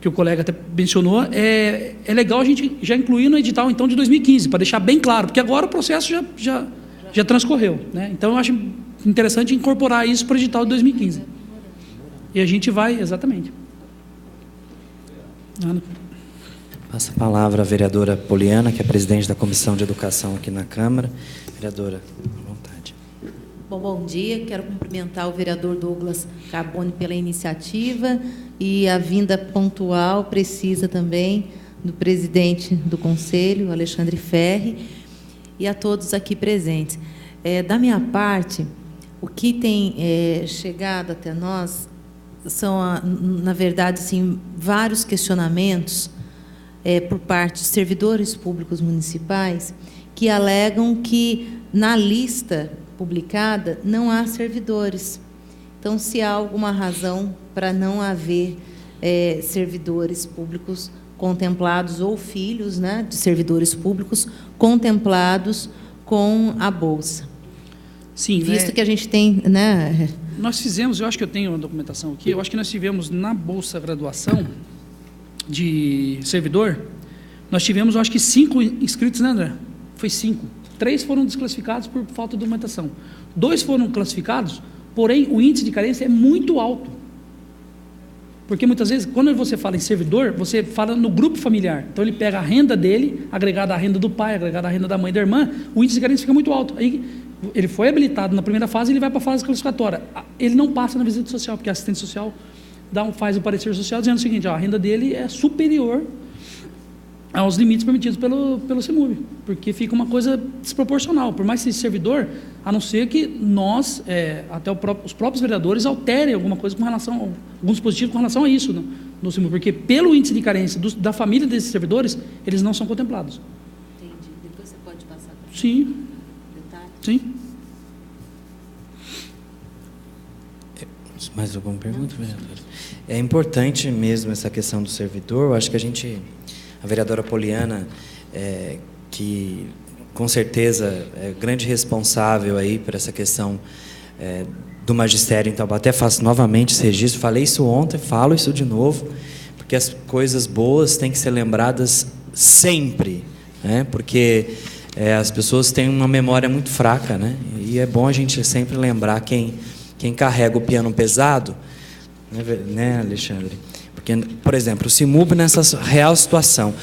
o colega até mencionou, é legal a gente já incluir no edital, então, de 2015, para deixar bem claro, porque agora o processo já transcorreu, né? Então, eu acho interessante incorporar isso para o edital de 2015. E a gente vai, exatamente. Ana. Passa a palavra à vereadora Poliana, que é presidente da Comissão de Educação aqui na Câmara. Vereadora, à vontade. Bom dia. Quero cumprimentar o vereador Douglas Carbone pela iniciativa e a vinda pontual, precisa também, do presidente do Conselho, Alexandre Ferri, e a todos aqui presentes. Da minha parte, o que tem chegado até nós são, na verdade, assim, vários questionamentos por parte de servidores públicos municipais que alegam que, na lista publicada, não há servidores. Então, se há alguma razão para não haver servidores públicos contemplados ou filhos, né, de servidores públicos contemplados com a Bolsa. Sim, visto que a gente tem, né? Nós fizemos, eu acho que eu tenho a documentação aqui, eu acho que nós tivemos na Bolsa Graduação de servidor, nós tivemos, eu acho que 5 inscritos, né, André? Foi 5. 3 foram desclassificados por falta de documentação. 2 foram classificados, porém o índice de carência é muito alto. Porque muitas vezes, quando você fala em servidor, você fala no grupo familiar. Então ele pega a renda dele, agregada à renda do pai, agregada à renda da mãe e da irmã, o índice de carência fica muito alto. Aí ele foi habilitado na primeira fase, ele vai para a fase classificatória. Ele não passa na visita social, porque a assistente social faz o parecer social dizendo o seguinte: a renda dele é superior aos limites permitidos pelo CEMUB, porque fica uma coisa desproporcional, por mais que seja servidor, a não ser que nós, até os próprios vereadores, alterem alguma coisa com relação, algum dispositivo com relação a isso no CEMUB, porque pelo índice de carência da família desses servidores, eles não são contemplados. Entendi. Depois você pode passar para Sim. detalhe? Sim. Mais alguma pergunta, vereador? É importante mesmo essa questão do servidor. Eu acho que a vereadora Poliana, que com certeza é grande responsável aí por essa questão do magistério em Taubaté, faço novamente esse registro, falei isso ontem, falo isso de novo, porque as coisas boas têm que ser lembradas sempre, né? Porque as pessoas têm uma memória muito fraca, né? E é bom a gente sempre lembrar quem carrega o piano pesado, né, Alexandre? Porque, por exemplo, o CEMUB nessa real situação,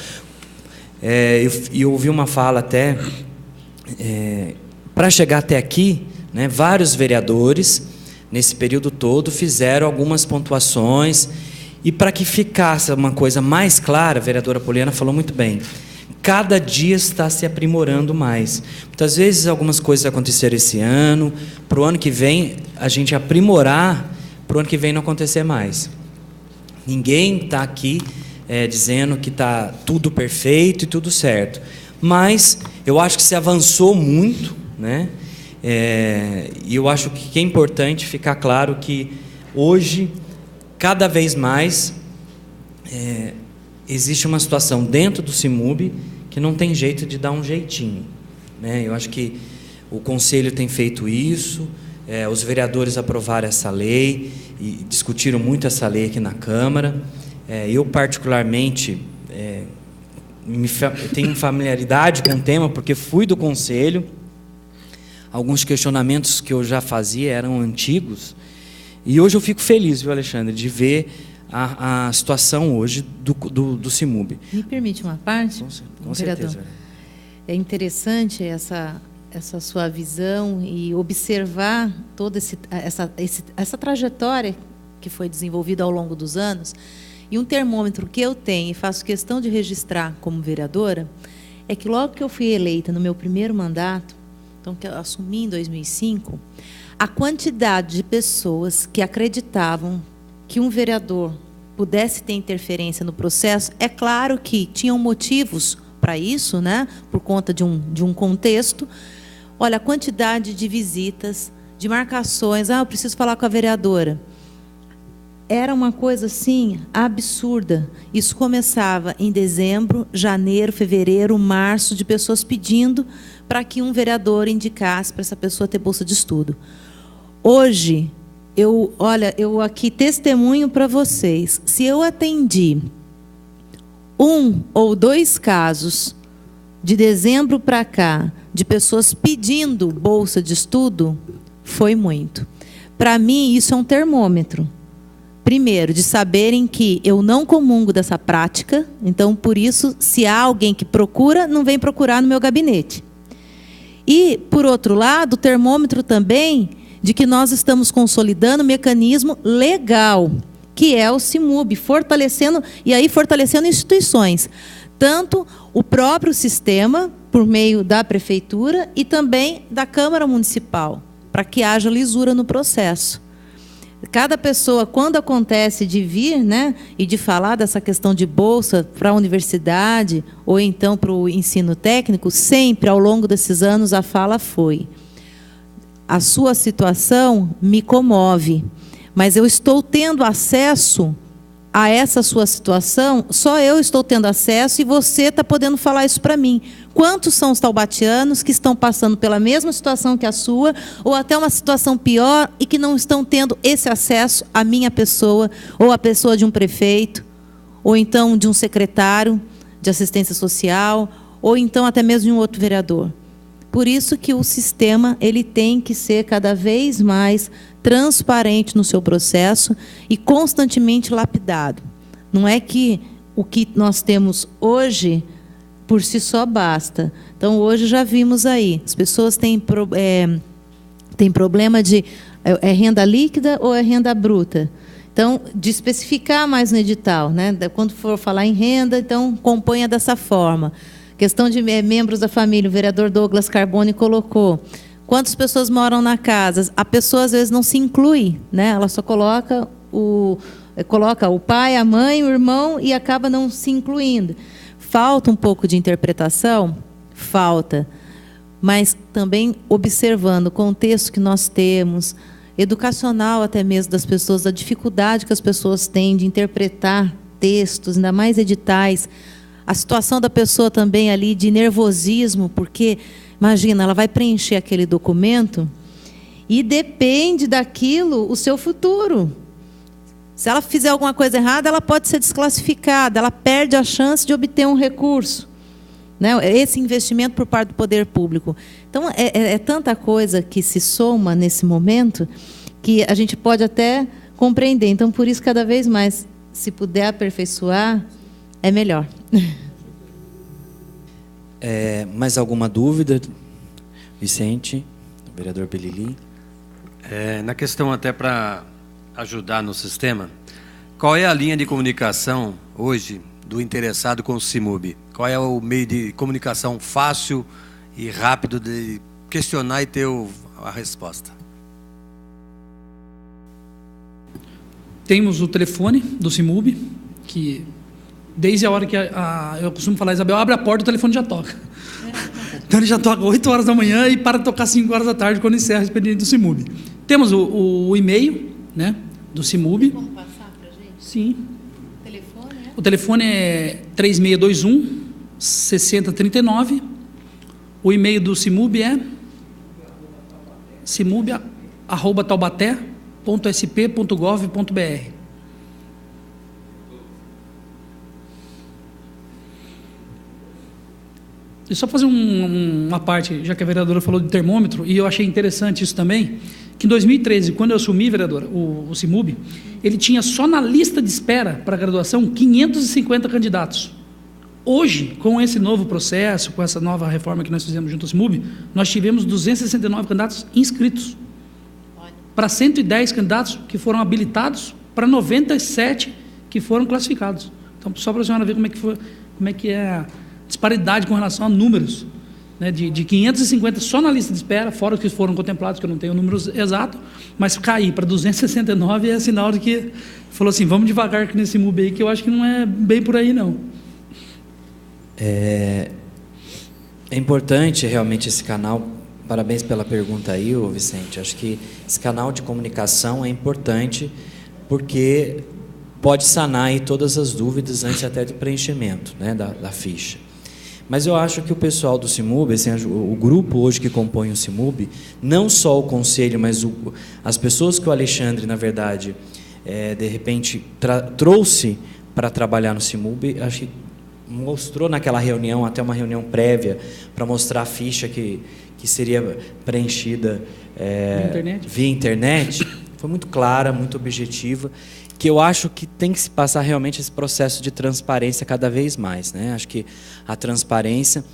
eu ouvi uma fala até, para chegar até aqui, né, vários vereadores, nesse período todo, fizeram algumas pontuações, e para que ficasse uma coisa mais clara, a vereadora Poliana falou muito bem, cada dia está se aprimorando mais. Muitas vezes algumas coisas aconteceram esse ano, para o ano que vem a gente aprimorar, para o ano que vem não acontecer mais. Ninguém está aqui dizendo que está tudo perfeito e tudo certo, mas eu acho que se avançou muito, né? E eu acho que é importante ficar claro que hoje, cada vez mais, existe uma situação dentro do CEMUB que não tem jeito de dar um jeitinho, né? Eu acho que o Conselho tem feito isso, os vereadores aprovaram essa lei e discutiram muito essa lei aqui na Câmara. Eu, particularmente, tenho familiaridade com o tema, porque fui do Conselho. Alguns questionamentos que eu já fazia eram antigos. E hoje eu fico feliz, viu, Alexandre, de ver a situação hoje do CEMUB. Me permite uma parte? Com certeza. É interessante essa sua visão e observar toda essa trajetória que foi desenvolvida ao longo dos anos. E um termômetro que eu tenho e faço questão de registrar como vereadora é que logo que eu fui eleita no meu primeiro mandato, então que eu assumi em 2005, a quantidade de pessoas que acreditavam que um vereador pudesse ter interferência no processo, é claro que tinham motivos para isso, né, por conta de um contexto. Olha, a quantidade de visitas, de marcações, eu preciso falar com a vereadora. Era uma coisa assim absurda. Isso começava em dezembro, janeiro, fevereiro, março, de pessoas pedindo para que um vereador indicasse para essa pessoa ter bolsa de estudo. Hoje, eu aqui testemunho para vocês, se eu atendi 1 ou 2 casos de dezembro para cá, de pessoas pedindo bolsa de estudo, foi muito. Para mim, isso é um termômetro. Primeiro, de saberem que eu não comungo dessa prática, então, por isso, se há alguém que procura, não vem procurar no meu gabinete. E, por outro lado, o termômetro também de que nós estamos consolidando um mecanismo legal, que é o CIMUB, fortalecendo instituições, tanto o próprio sistema, por meio da prefeitura, e também da Câmara Municipal, para que haja lisura no processo. Cada pessoa, quando acontece de vir, né, e de falar dessa questão de bolsa para a universidade, ou então para o ensino técnico, sempre, ao longo desses anos, a fala foi: a sua situação me comove, mas eu estou tendo acesso a essa sua situação, só eu estou tendo acesso e você está podendo falar isso para mim. Quantos são os taubatianos que estão passando pela mesma situação que a sua, ou até uma situação pior, e que não estão tendo esse acesso à minha pessoa, ou à pessoa de um prefeito, ou então de um secretário de assistência social, ou então até mesmo de um outro vereador? Por isso que o sistema ele tem que ser cada vez mais transparente no seu processo e constantemente lapidado. Não é que o que nós temos hoje, por si só, basta. Então, hoje já vimos aí, as pessoas têm problema de renda líquida ou é renda bruta. Então, de especificar mais no edital, né? Quando for falar em renda, então, componha dessa forma. Questão de membros da família, o vereador Douglas Carbone colocou. Quantas pessoas moram na casa? A pessoa, às vezes, não se inclui, né? Ela só coloca o pai, a mãe, o irmão, e acaba não se incluindo. Falta um pouco de interpretação? Falta. Mas também observando o contexto que nós temos, educacional até mesmo das pessoas, a dificuldade que as pessoas têm de interpretar textos, ainda mais editais, a situação da pessoa também ali de nervosismo, porque, imagina, ela vai preencher aquele documento e depende daquilo o seu futuro. Se ela fizer alguma coisa errada, ela pode ser desclassificada, ela perde a chance de obter um recurso, né? Esse investimento por parte do poder público. Então, é tanta coisa que se soma nesse momento que a gente pode até compreender. Então, por isso, cada vez mais, se puder aperfeiçoar, é melhor. Mais alguma dúvida, Vicente, vereador Belili? Na questão até para ajudar no sistema, qual é a linha de comunicação hoje do interessado com o CIMUB? Qual é o meio de comunicação fácil e rápido de questionar e ter a resposta? Temos o telefone do CIMUB, que desde a hora que eu costumo falar, Isabel, abre a porta, o telefone já toca. Então ele já toca 8 horas da manhã e para de tocar 5 horas da tarde, quando encerra o expediente do CIMUB. Temos o e-mail, né, do CIMUB. Vamos passar para a gente? Sim. O telefone é? O telefone é 3621-6039. O e-mail do CIMUB é cimub@taubaté.sp.gov.br. E só fazer uma parte, já que a vereadora falou de termômetro, e eu achei interessante isso também, que em 2013, quando eu assumi, vereadora, o CIMUB, ele tinha só na lista de espera para a graduação 550 candidatos. Hoje, com esse novo processo, com essa nova reforma que nós fizemos junto ao CIMUB, nós tivemos 269 candidatos inscritos. Para 110 candidatos que foram habilitados, para 97 que foram classificados. Então, só para a senhora ver como é que é a disparidade com relação a números, né, de 550 só na lista de espera, fora os que foram contemplados, que eu não tenho o número exato, mas cair para 269 é sinal de que falou assim, vamos devagar aqui nesse MUB aí, que eu acho que não é bem por aí, não. É importante realmente esse canal, parabéns pela pergunta aí, ô Vicente, acho que esse canal de comunicação é importante, porque pode sanar aí todas as dúvidas antes até do preenchimento, né, da ficha. Mas eu acho que o pessoal do CIMUB, assim, o grupo hoje que compõe o CIMUB, não só o conselho, mas as pessoas que o Alexandre, na verdade, de repente, trouxe para trabalhar no CIMUB, acho que mostrou naquela reunião, até uma reunião prévia, para mostrar a ficha que seria preenchida via internet, foi muito clara, muito objetiva, que eu acho que tem que se passar realmente esse processo de transparência cada vez mais, né? Acho que a transparência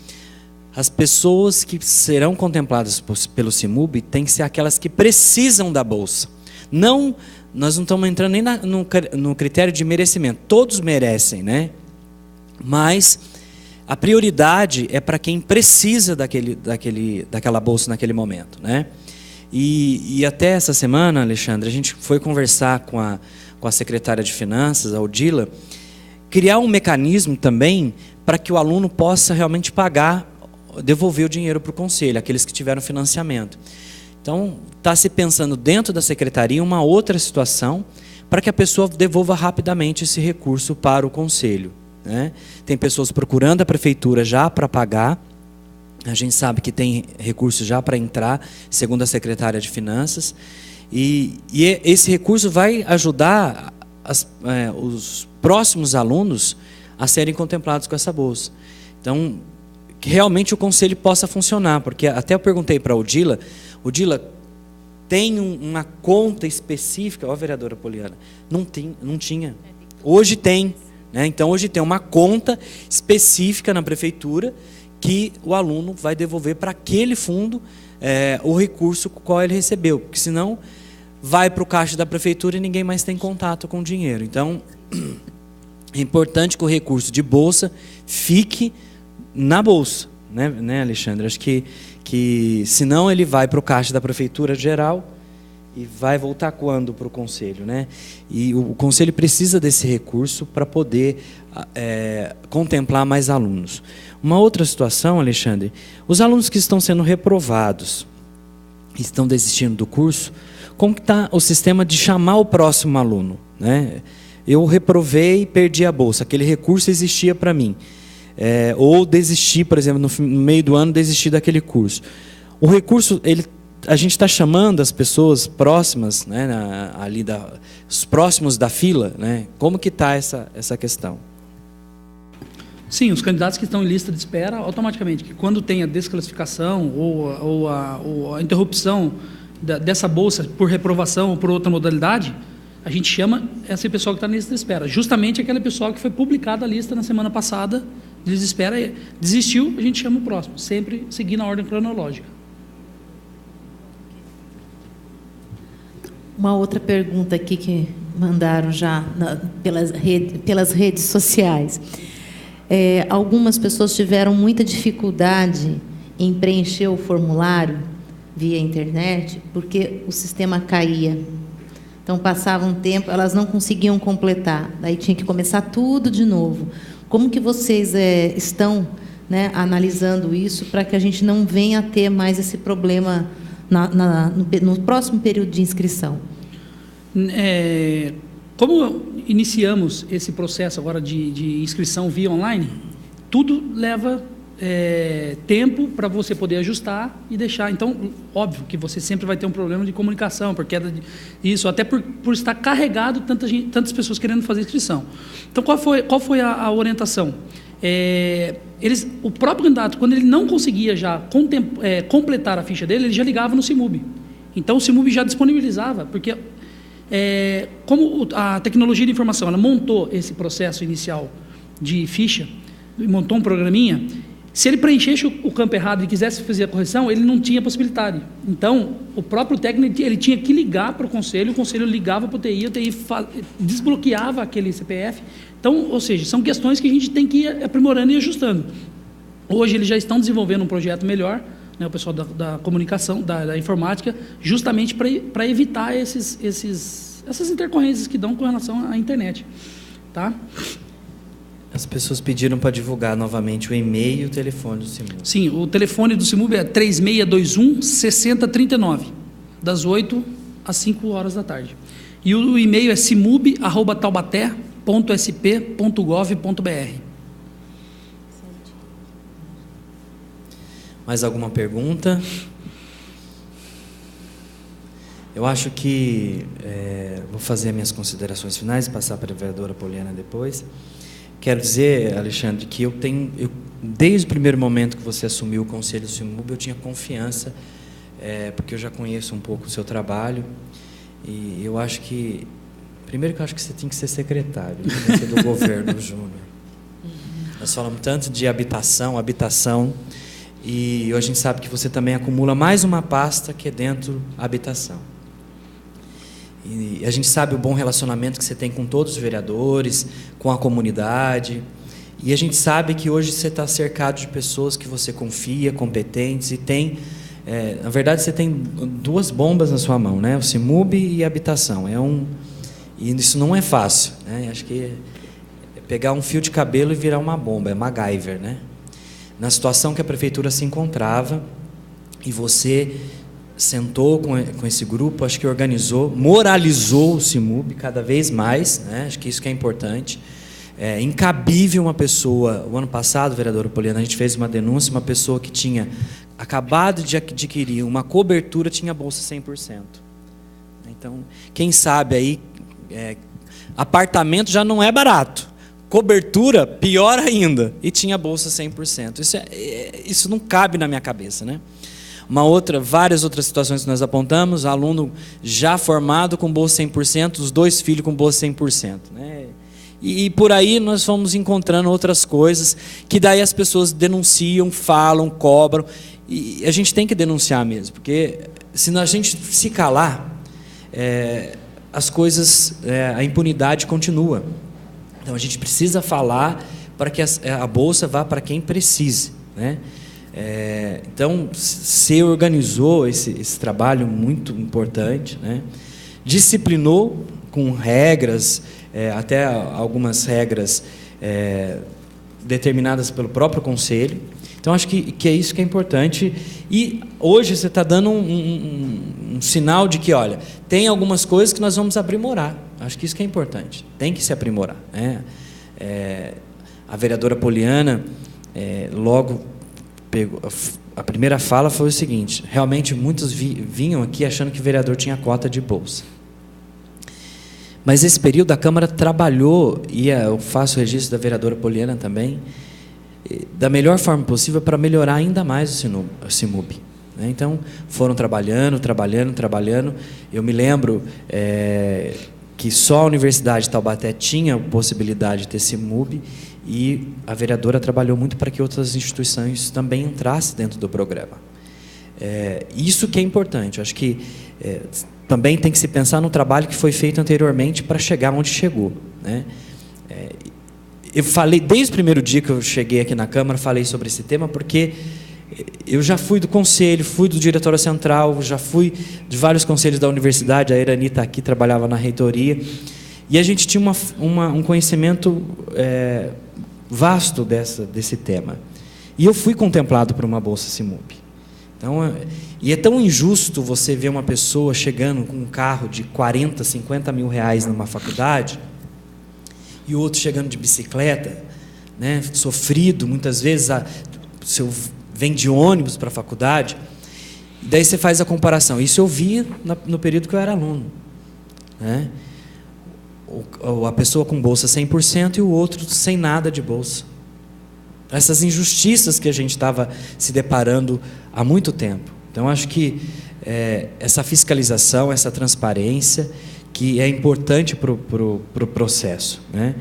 as pessoas que serão contempladas pelo CIMUB têm que ser aquelas que precisam da bolsa. Não, nós não estamos entrando nem no critério de merecimento. Todos merecem, né? Mas a prioridade é para quem precisa daquela bolsa naquele momento, né? E até essa semana, Alexandre, a gente foi conversar com a secretária de Finanças, a Odila, criar um mecanismo também para que o aluno possa realmente devolver o dinheiro para o conselho, aqueles que tiveram financiamento. Então, está se pensando dentro da secretaria uma outra situação para que a pessoa devolva rapidamente esse recurso para o conselho, né? Tem pessoas procurando a prefeitura já para pagar. A gente sabe que tem recurso já para entrar, segundo a secretária de Finanças. E esse recurso vai ajudar os próximos alunos a serem contemplados com essa bolsa. Então, que realmente o conselho possa funcionar, porque até eu perguntei para a Odila, tem uma conta específica? Ó, vereadora Poliana, não tinha. Hoje tem, né? Então, hoje tem uma conta específica na prefeitura que o aluno vai devolver para aquele fundo o recurso com o qual ele recebeu, porque senão vai para o caixa da prefeitura e ninguém mais tem contato com o dinheiro. Então, é importante que o recurso de bolsa fique na bolsa, né, Alexandre? Acho que senão ele vai para o caixa da prefeitura geral e vai voltar quando para o conselho, né? E o conselho precisa desse recurso para poder contemplar mais alunos. Uma outra situação, Alexandre, os alunos que estão sendo reprovados, estão desistindo do curso, como que está o sistema de chamar o próximo aluno, né? Eu reprovei e perdi a bolsa, aquele recurso existia para mim. Ou desisti, por exemplo, no meio do ano, desisti daquele curso. O recurso, a gente está chamando as pessoas próximas, né, os próximos da fila, né? Como que está essa questão? Sim, os candidatos que estão em lista de espera, automaticamente, que quando tem a desclassificação ou a interrupção dessa bolsa por reprovação ou por outra modalidade, a gente chama esse pessoal que está na lista de espera. Justamente aquele pessoal que foi publicada a lista na semana passada, de lista de espera, desistiu, a gente chama o próximo, sempre seguindo a ordem cronológica. Uma outra pergunta aqui que mandaram já pelas redes sociais. Algumas pessoas tiveram muita dificuldade em preencher o formulário via internet, porque o sistema caía. Então, passava um tempo, elas não conseguiam completar. Daí tinha que começar tudo de novo. Como que vocês estão, né, analisando isso para que a gente não venha a ter mais esse problema no próximo período de inscrição? Como iniciamos esse processo agora de inscrição via online, tudo leva tempo para você poder ajustar e deixar. Então, óbvio que você sempre vai ter um problema de comunicação, por queda isso, até por estar carregado tantas pessoas querendo fazer inscrição. Então, qual foi a orientação? O próprio candidato, quando ele não conseguia já completar a ficha dele, ele já ligava no CIMUB. Então, o CIMUB já disponibilizava, porque como a tecnologia de informação ela montou esse processo inicial de ficha, montou um programinha. Se ele preenchesse o campo errado e quisesse fazer a correção, ele não tinha possibilidade. Então, o próprio técnico ele tinha que ligar para o conselho ligava para o TI desbloqueava aquele CPF. Então, ou seja, são questões que a gente tem que ir aprimorando e ajustando. Hoje, eles já estão desenvolvendo um projeto melhor, né, o pessoal da comunicação, da informática, justamente para evitar essas intercorrências que dão com relação à internet. Tá? As pessoas pediram para divulgar novamente o e-mail e o telefone do CIMUB. Sim, o telefone do CIMUB é 3621-6039, das 8 às 5 horas da tarde. E o e-mail é cimub@taubaté.sp.gov.br. Mais alguma pergunta? Eu acho que vou fazer minhas considerações finais e passar para a vereadora Poliana depois. Quero dizer, Alexandre, que desde o primeiro momento que você assumiu o Conselho do CIMUB, eu tinha confiança, porque eu já conheço um pouco o seu trabalho, e eu acho que, primeiro que eu acho que você tem que ser secretário, ser do governo, Júnior. Nós falamos tanto de habitação, E a gente sabe que você também acumula mais uma pasta que é dentro da habitação. E a gente sabe o bom relacionamento que você tem com todos os vereadores, com a comunidade. E a gente sabe que hoje você está cercado de pessoas que você confia, competentes, e tem... na verdade, você tem 2 bombas na sua mão, né? O CIMUB e a habitação. E isso não é fácil, né? Acho que é pegar um fio de cabelo e virar uma bomba, é MacGyver, né? Na situação que a prefeitura se encontrava, e você sentou com esse grupo, acho que organizou, moralizou o CIMUB cada vez mais, né? Acho que isso que é importante. É incabível uma pessoa... O ano passado, vereadora Poliana, a gente fez uma denúncia, uma pessoa que tinha acabado de adquirir uma cobertura tinha bolsa 100%. Então, quem sabe aí, apartamento já não é barato. Cobertura, pior ainda. E tinha bolsa 100%. Isso não cabe na minha cabeça, né? Várias outras situações que nós apontamos, aluno já formado com bolsa 100%, os 2 filhos com bolsa 100%, né? E por aí nós fomos encontrando outras coisas, que daí as pessoas denunciam, falam, cobram, e a gente tem que denunciar mesmo, porque se a gente se calar, as coisas, a impunidade continua. Então a gente precisa falar para que a bolsa vá para quem precise, né? Então se organizou esse trabalho muito importante, né? Disciplinou com regras, até algumas regras determinadas pelo próprio conselho. Então acho que é isso que é importante. E hoje você está dando um sinal de que, olha, tem algumas coisas que nós vamos aprimorar. Acho que isso que é importante, tem que se aprimorar, né? A vereadora Poliana logo pegou, a primeira fala foi o seguinte: realmente muitos vinham aqui achando que o vereador tinha cota de bolsa. Mas esse período a Câmara trabalhou, e eu faço o registro da vereadora Poliana também, da melhor forma possível para melhorar ainda mais o CIMUB. Então, foram trabalhando. Eu me lembro que só a Universidade de Taubaté tinha possibilidade de ter CIMUB, e a vereadora trabalhou muito para que outras instituições também entrassem dentro do programa. Isso que é importante. Eu acho que também tem que se pensar no trabalho que foi feito anteriormente para chegar onde chegou, né? Eu falei, desde o primeiro dia que eu cheguei aqui na Câmara, falei sobre esse tema, porque eu já fui do conselho, fui do diretório central, já fui de vários conselhos da universidade, a Irani está aqui, trabalhava na reitoria, e a gente tinha um conhecimento vasto desse tema. E eu fui contemplado por uma bolsa CIMUB. Então, e é tão injusto você ver uma pessoa chegando com um carro de 40, 50 mil reais numa faculdade, e o outro chegando de bicicleta, né, sofrido, muitas vezes você vem de ônibus para a faculdade, e daí você faz a comparação. Isso eu via no período que eu era aluno, né? A pessoa com bolsa 100% e o outro sem nada de bolsa. Essas injustiças que a gente estava se deparando há muito tempo. Então, acho que essa fiscalização, essa transparência, que é importante para o processo, né?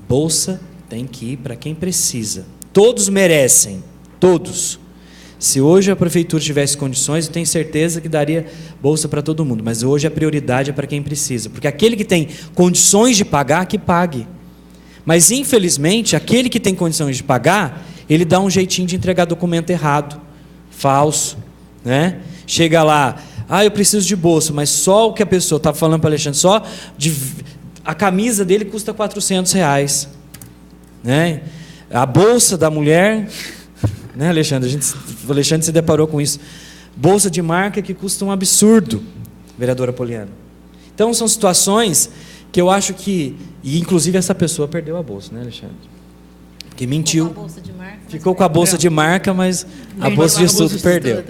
Bolsa tem que ir para quem precisa. Todos merecem, todos. Se hoje a prefeitura tivesse condições, eu tenho certeza que daria bolsa para todo mundo, mas hoje a prioridade é para quem precisa, porque aquele que tem condições de pagar, que pague. Mas, infelizmente, aquele que tem condições de pagar, ele dá um jeitinho de entregar documento errado, falso, né? Chega lá, eu preciso de bolsa, mas só o que a pessoa está falando para o Alexandre, a camisa dele custa R$400, né? A bolsa da mulher, né, Alexandre? O Alexandre se deparou com isso. Bolsa de marca que custa um absurdo, vereadora Poliana. Então, são situações que eu acho que... E, inclusive, essa pessoa perdeu a bolsa, né, Alexandre? Porque mentiu. Ficou com a bolsa de marca, mas a bolsa de estudo perdeu.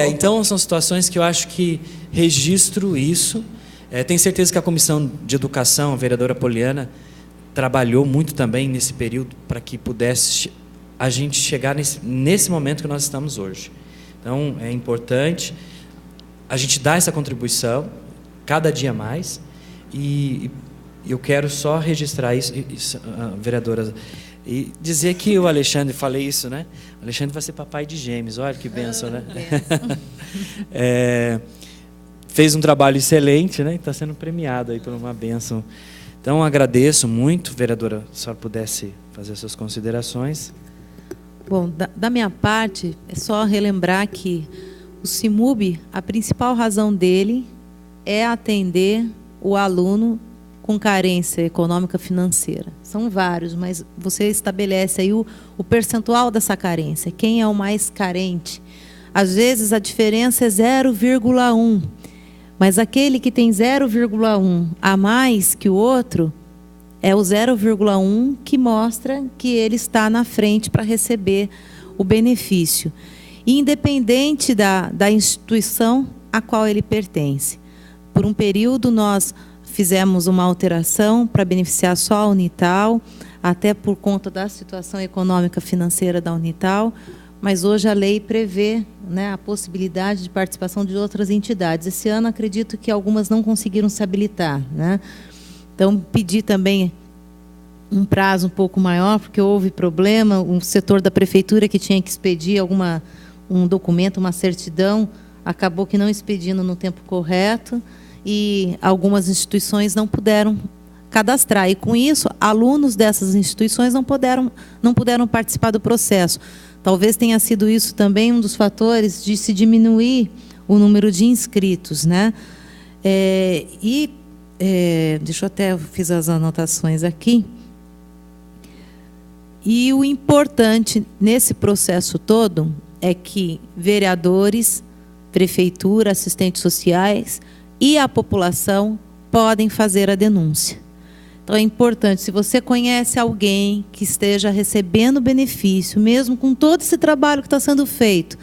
Então, são situações que eu acho que registro isso. Tenho certeza que a Comissão de Educação, a vereadora Poliana, trabalhou muito também nesse período para que pudesse a gente chegar nesse momento que nós estamos hoje. Então, é importante a gente dar essa contribuição, cada dia mais, e eu quero só registrar isso, vereadora, E dizer que o Alexandre, falei isso, né? O Alexandre vai ser papai de gêmeos, olha que bênção, né? Fez um trabalho excelente, né? Está sendo premiado aí por uma bênção. Então, agradeço muito, vereadora, se a senhora pudesse fazer suas considerações. Bom, da minha parte, é só relembrar que o CIMUB, a principal razão dele é atender o aluno com carência econômica financeira. São vários, mas você estabelece aí o percentual dessa carência. Quem é o mais carente? Às vezes a diferença é 0,1, mas aquele que tem 0,1 a mais que o outro, é o 0,1 que mostra que ele está na frente para receber o benefício, independente da instituição a qual ele pertence. Por um período, nós fizemos uma alteração para beneficiar só a Unital, até por conta da situação econômica financeira da Unital, mas hoje a lei prevê, né, a possibilidade de participação de outras entidades. Esse ano, acredito que algumas não conseguiram se habilitar, né? Então, pedi também um prazo um pouco maior, porque houve problema, um setor da prefeitura que tinha que expedir um documento, uma certidão, acabou que não expedindo no tempo correto, e algumas instituições não puderam cadastrar. E, com isso, alunos dessas instituições não puderam participar do processo. Talvez tenha sido isso também um dos fatores de se diminuir o número de inscritos, né? Deixa eu até, fiz as anotações aqui. E o importante nesse processo todo é que vereadores, prefeitura, assistentes sociais e a população podem fazer a denúncia. Então, é importante, se você conhece alguém que esteja recebendo benefício, mesmo com todo esse trabalho que está sendo feito,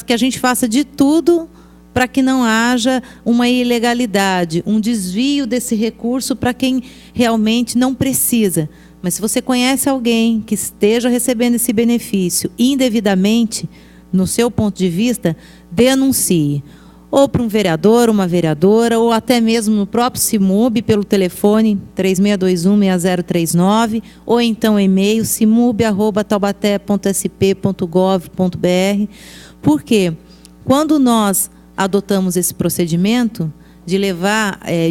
que a gente faça de tudo para que não haja uma ilegalidade, um desvio desse recurso para quem realmente não precisa. Mas se você conhece alguém que esteja recebendo esse benefício indevidamente, no seu ponto de vista, denuncie. Ou para um vereador, uma vereadora, ou até mesmo no próprio CIMUB, pelo telefone 3621-6039, ou então e-mail cimub@taubaté.sp.gov.br. Por quê? Quando nós adotamos esse procedimento de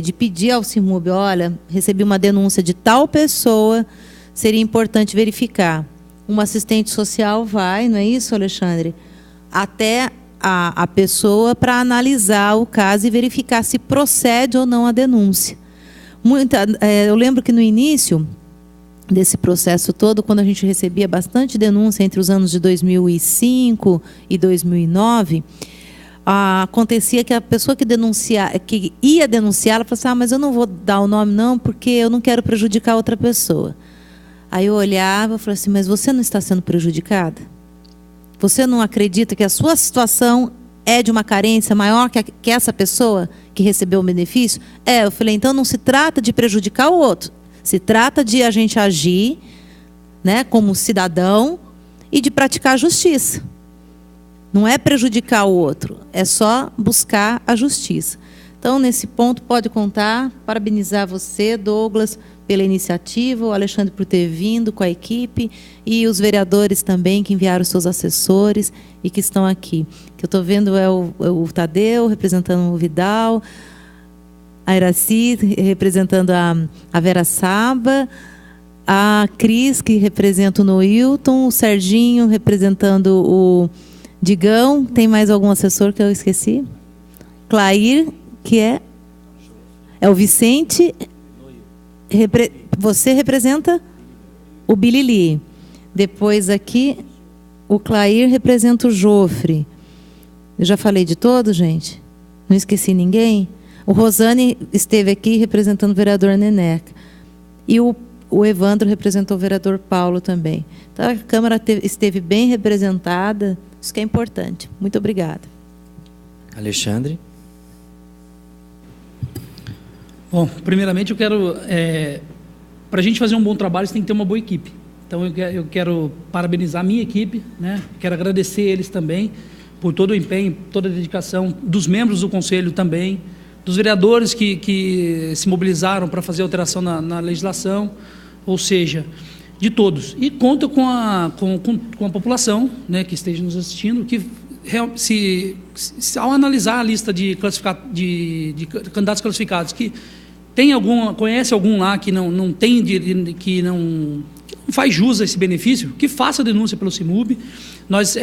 de pedir ao CIMUB, olha, recebi uma denúncia de tal pessoa, seria importante verificar. Um assistente social vai, não é isso, Alexandre? Até a pessoa para analisar o caso e verificar se procede ou não a denúncia. Eu lembro que no início desse processo todo, quando a gente recebia bastante denúncia entre os anos de 2005 e 2009, acontecia que a pessoa que ia denunciar, ela falava assim, mas eu não vou dar o nome não, porque eu não quero prejudicar outra pessoa. Aí eu olhava e falava assim, mas você não está sendo prejudicada? Você não acredita que a sua situação é de uma carência maior que essa pessoa que recebeu o benefício? Eu falei, então não se trata de prejudicar o outro. Se trata de a gente agir, né, como cidadão e de praticar a justiça. Não é prejudicar o outro, é só buscar a justiça. Então, nesse ponto, pode contar. Parabenizar você, Douglas, pela iniciativa, o Alexandre por ter vindo com a equipe e os vereadores também que enviaram seus assessores e que estão aqui. O que eu estou vendo é o Tadeu representando o Vidal, a Iraci representando a Vera Saba, a Cris que representa o Noilton, o Serginho representando o Digão. Tem mais algum assessor que eu esqueci? Clair, que é o Vicente. Você representa o Bilili. Depois aqui, o Clair representa o Jofre. Eu já falei de todos, gente? Não esqueci ninguém? O Rosane esteve aqui representando o vereador Neneca. E o Evandro representou o vereador Paulo também. Então, a Câmara esteve bem representada. Isso que é importante. Muito obrigada. Alexandre. Bom, primeiramente eu quero, para a gente fazer um bom trabalho, você tem que ter uma boa equipe. Então eu quero parabenizar a minha equipe, né? Quero agradecer eles também por todo o empenho, toda a dedicação dos membros do Conselho também, dos vereadores que se mobilizaram para fazer alteração na legislação. Ou seja, de todos. E conta com a população, né, que esteja nos assistindo, que ao analisar a lista de candidatos classificados, que conhece algum lá que não tem, que não faz jus a esse benefício, que faça a denúncia pelo CIMUB. Nós,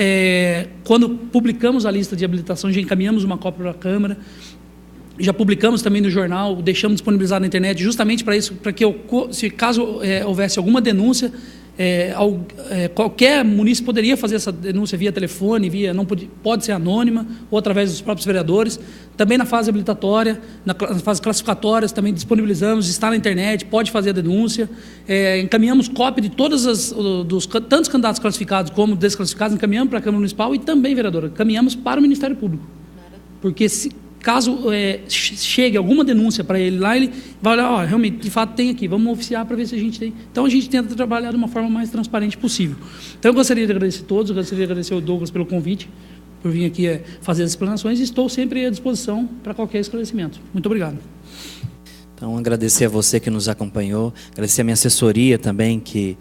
quando publicamos a lista de habilitação, já encaminhamos uma cópia para a Câmara, já publicamos também no jornal, deixamos disponibilizado na internet, justamente para isso, para que, se caso houvesse alguma denúncia, qualquer munícipe poderia fazer essa denúncia via telefone, pode ser anônima, ou através dos próprios vereadores. Também na fase habilitatória, na fase classificatórias, também disponibilizamos, está na internet, pode fazer a denúncia. Encaminhamos cópia de todos tantos candidatos classificados como desclassificados, encaminhamos para a Câmara Municipal e também, vereadora, encaminhamos para o Ministério Público. Porque caso chegue alguma denúncia para ele lá, ele vai olhar, realmente, de fato tem aqui, vamos oficiar para ver se a gente tem. Então, a gente tenta trabalhar de uma forma mais transparente possível. Então, eu gostaria de agradecer a todos, eu gostaria de agradecer ao Douglas pelo convite, por vir aqui fazer as explanações, e estou sempre à disposição para qualquer esclarecimento. Muito obrigado. Então, agradecer a você que nos acompanhou, agradecer a minha assessoria também, que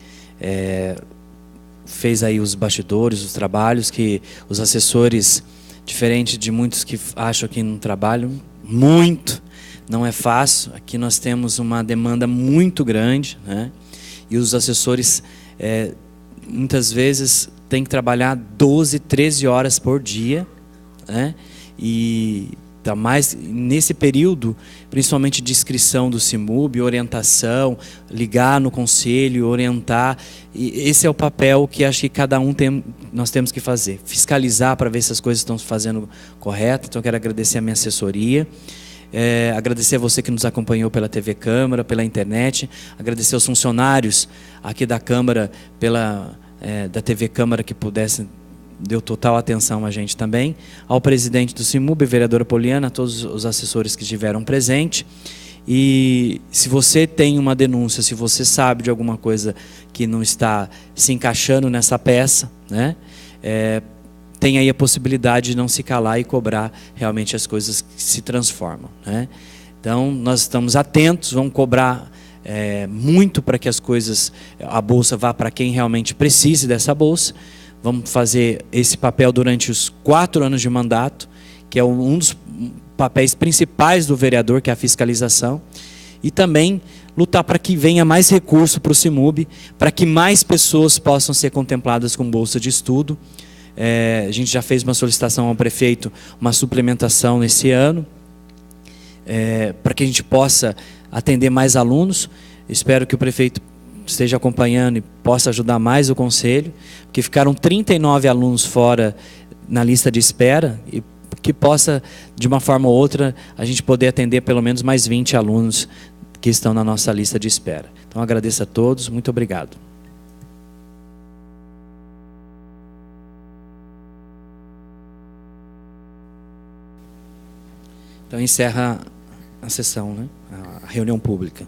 fez aí os bastidores, os trabalhos, que os assessores, diferente de muitos que acham que não trabalham, muito, não é fácil. Aqui nós temos uma demanda muito grande, né? E os assessores, muitas vezes, têm que trabalhar 12, 13 horas por dia, né? E tá mais nesse período, principalmente de inscrição do CIMUB, orientação, ligar no conselho, orientar. E esse é o papel que acho que cada um nós temos que fazer, fiscalizar para ver se as coisas estão se fazendo correto. Então, eu quero agradecer a minha assessoria, agradecer a você que nos acompanhou pela TV Câmara, pela internet, agradecer aos funcionários aqui da Câmara, da TV Câmara, que deu total atenção a gente também, ao presidente do CIMUB, vereadora Poliana, a todos os assessores que estiveram presentes. E se você tem uma denúncia, se você sabe de alguma coisa que não está se encaixando nessa peça, né, tem aí a possibilidade de não se calar e cobrar realmente as coisas que se transformam, né? Então, nós estamos atentos, vamos cobrar muito para que a bolsa vá para quem realmente precise dessa bolsa. Vamos fazer esse papel durante os 4 anos de mandato, que é um dos papéis principais do vereador, que é a fiscalização. E também lutar para que venha mais recurso para o CIMUB, para que mais pessoas possam ser contempladas com bolsa de estudo. A gente já fez uma solicitação ao prefeito, uma suplementação nesse ano, para que a gente possa atender mais alunos. Espero que o prefeito esteja acompanhando e possa ajudar mais o conselho, porque ficaram 39 alunos fora na lista de espera, e que possa, de uma forma ou outra, a gente poder atender pelo menos mais 20 alunos que estão na nossa lista de espera. Então, agradeço a todos, muito obrigado. Então, encerra a sessão, né? A reunião pública.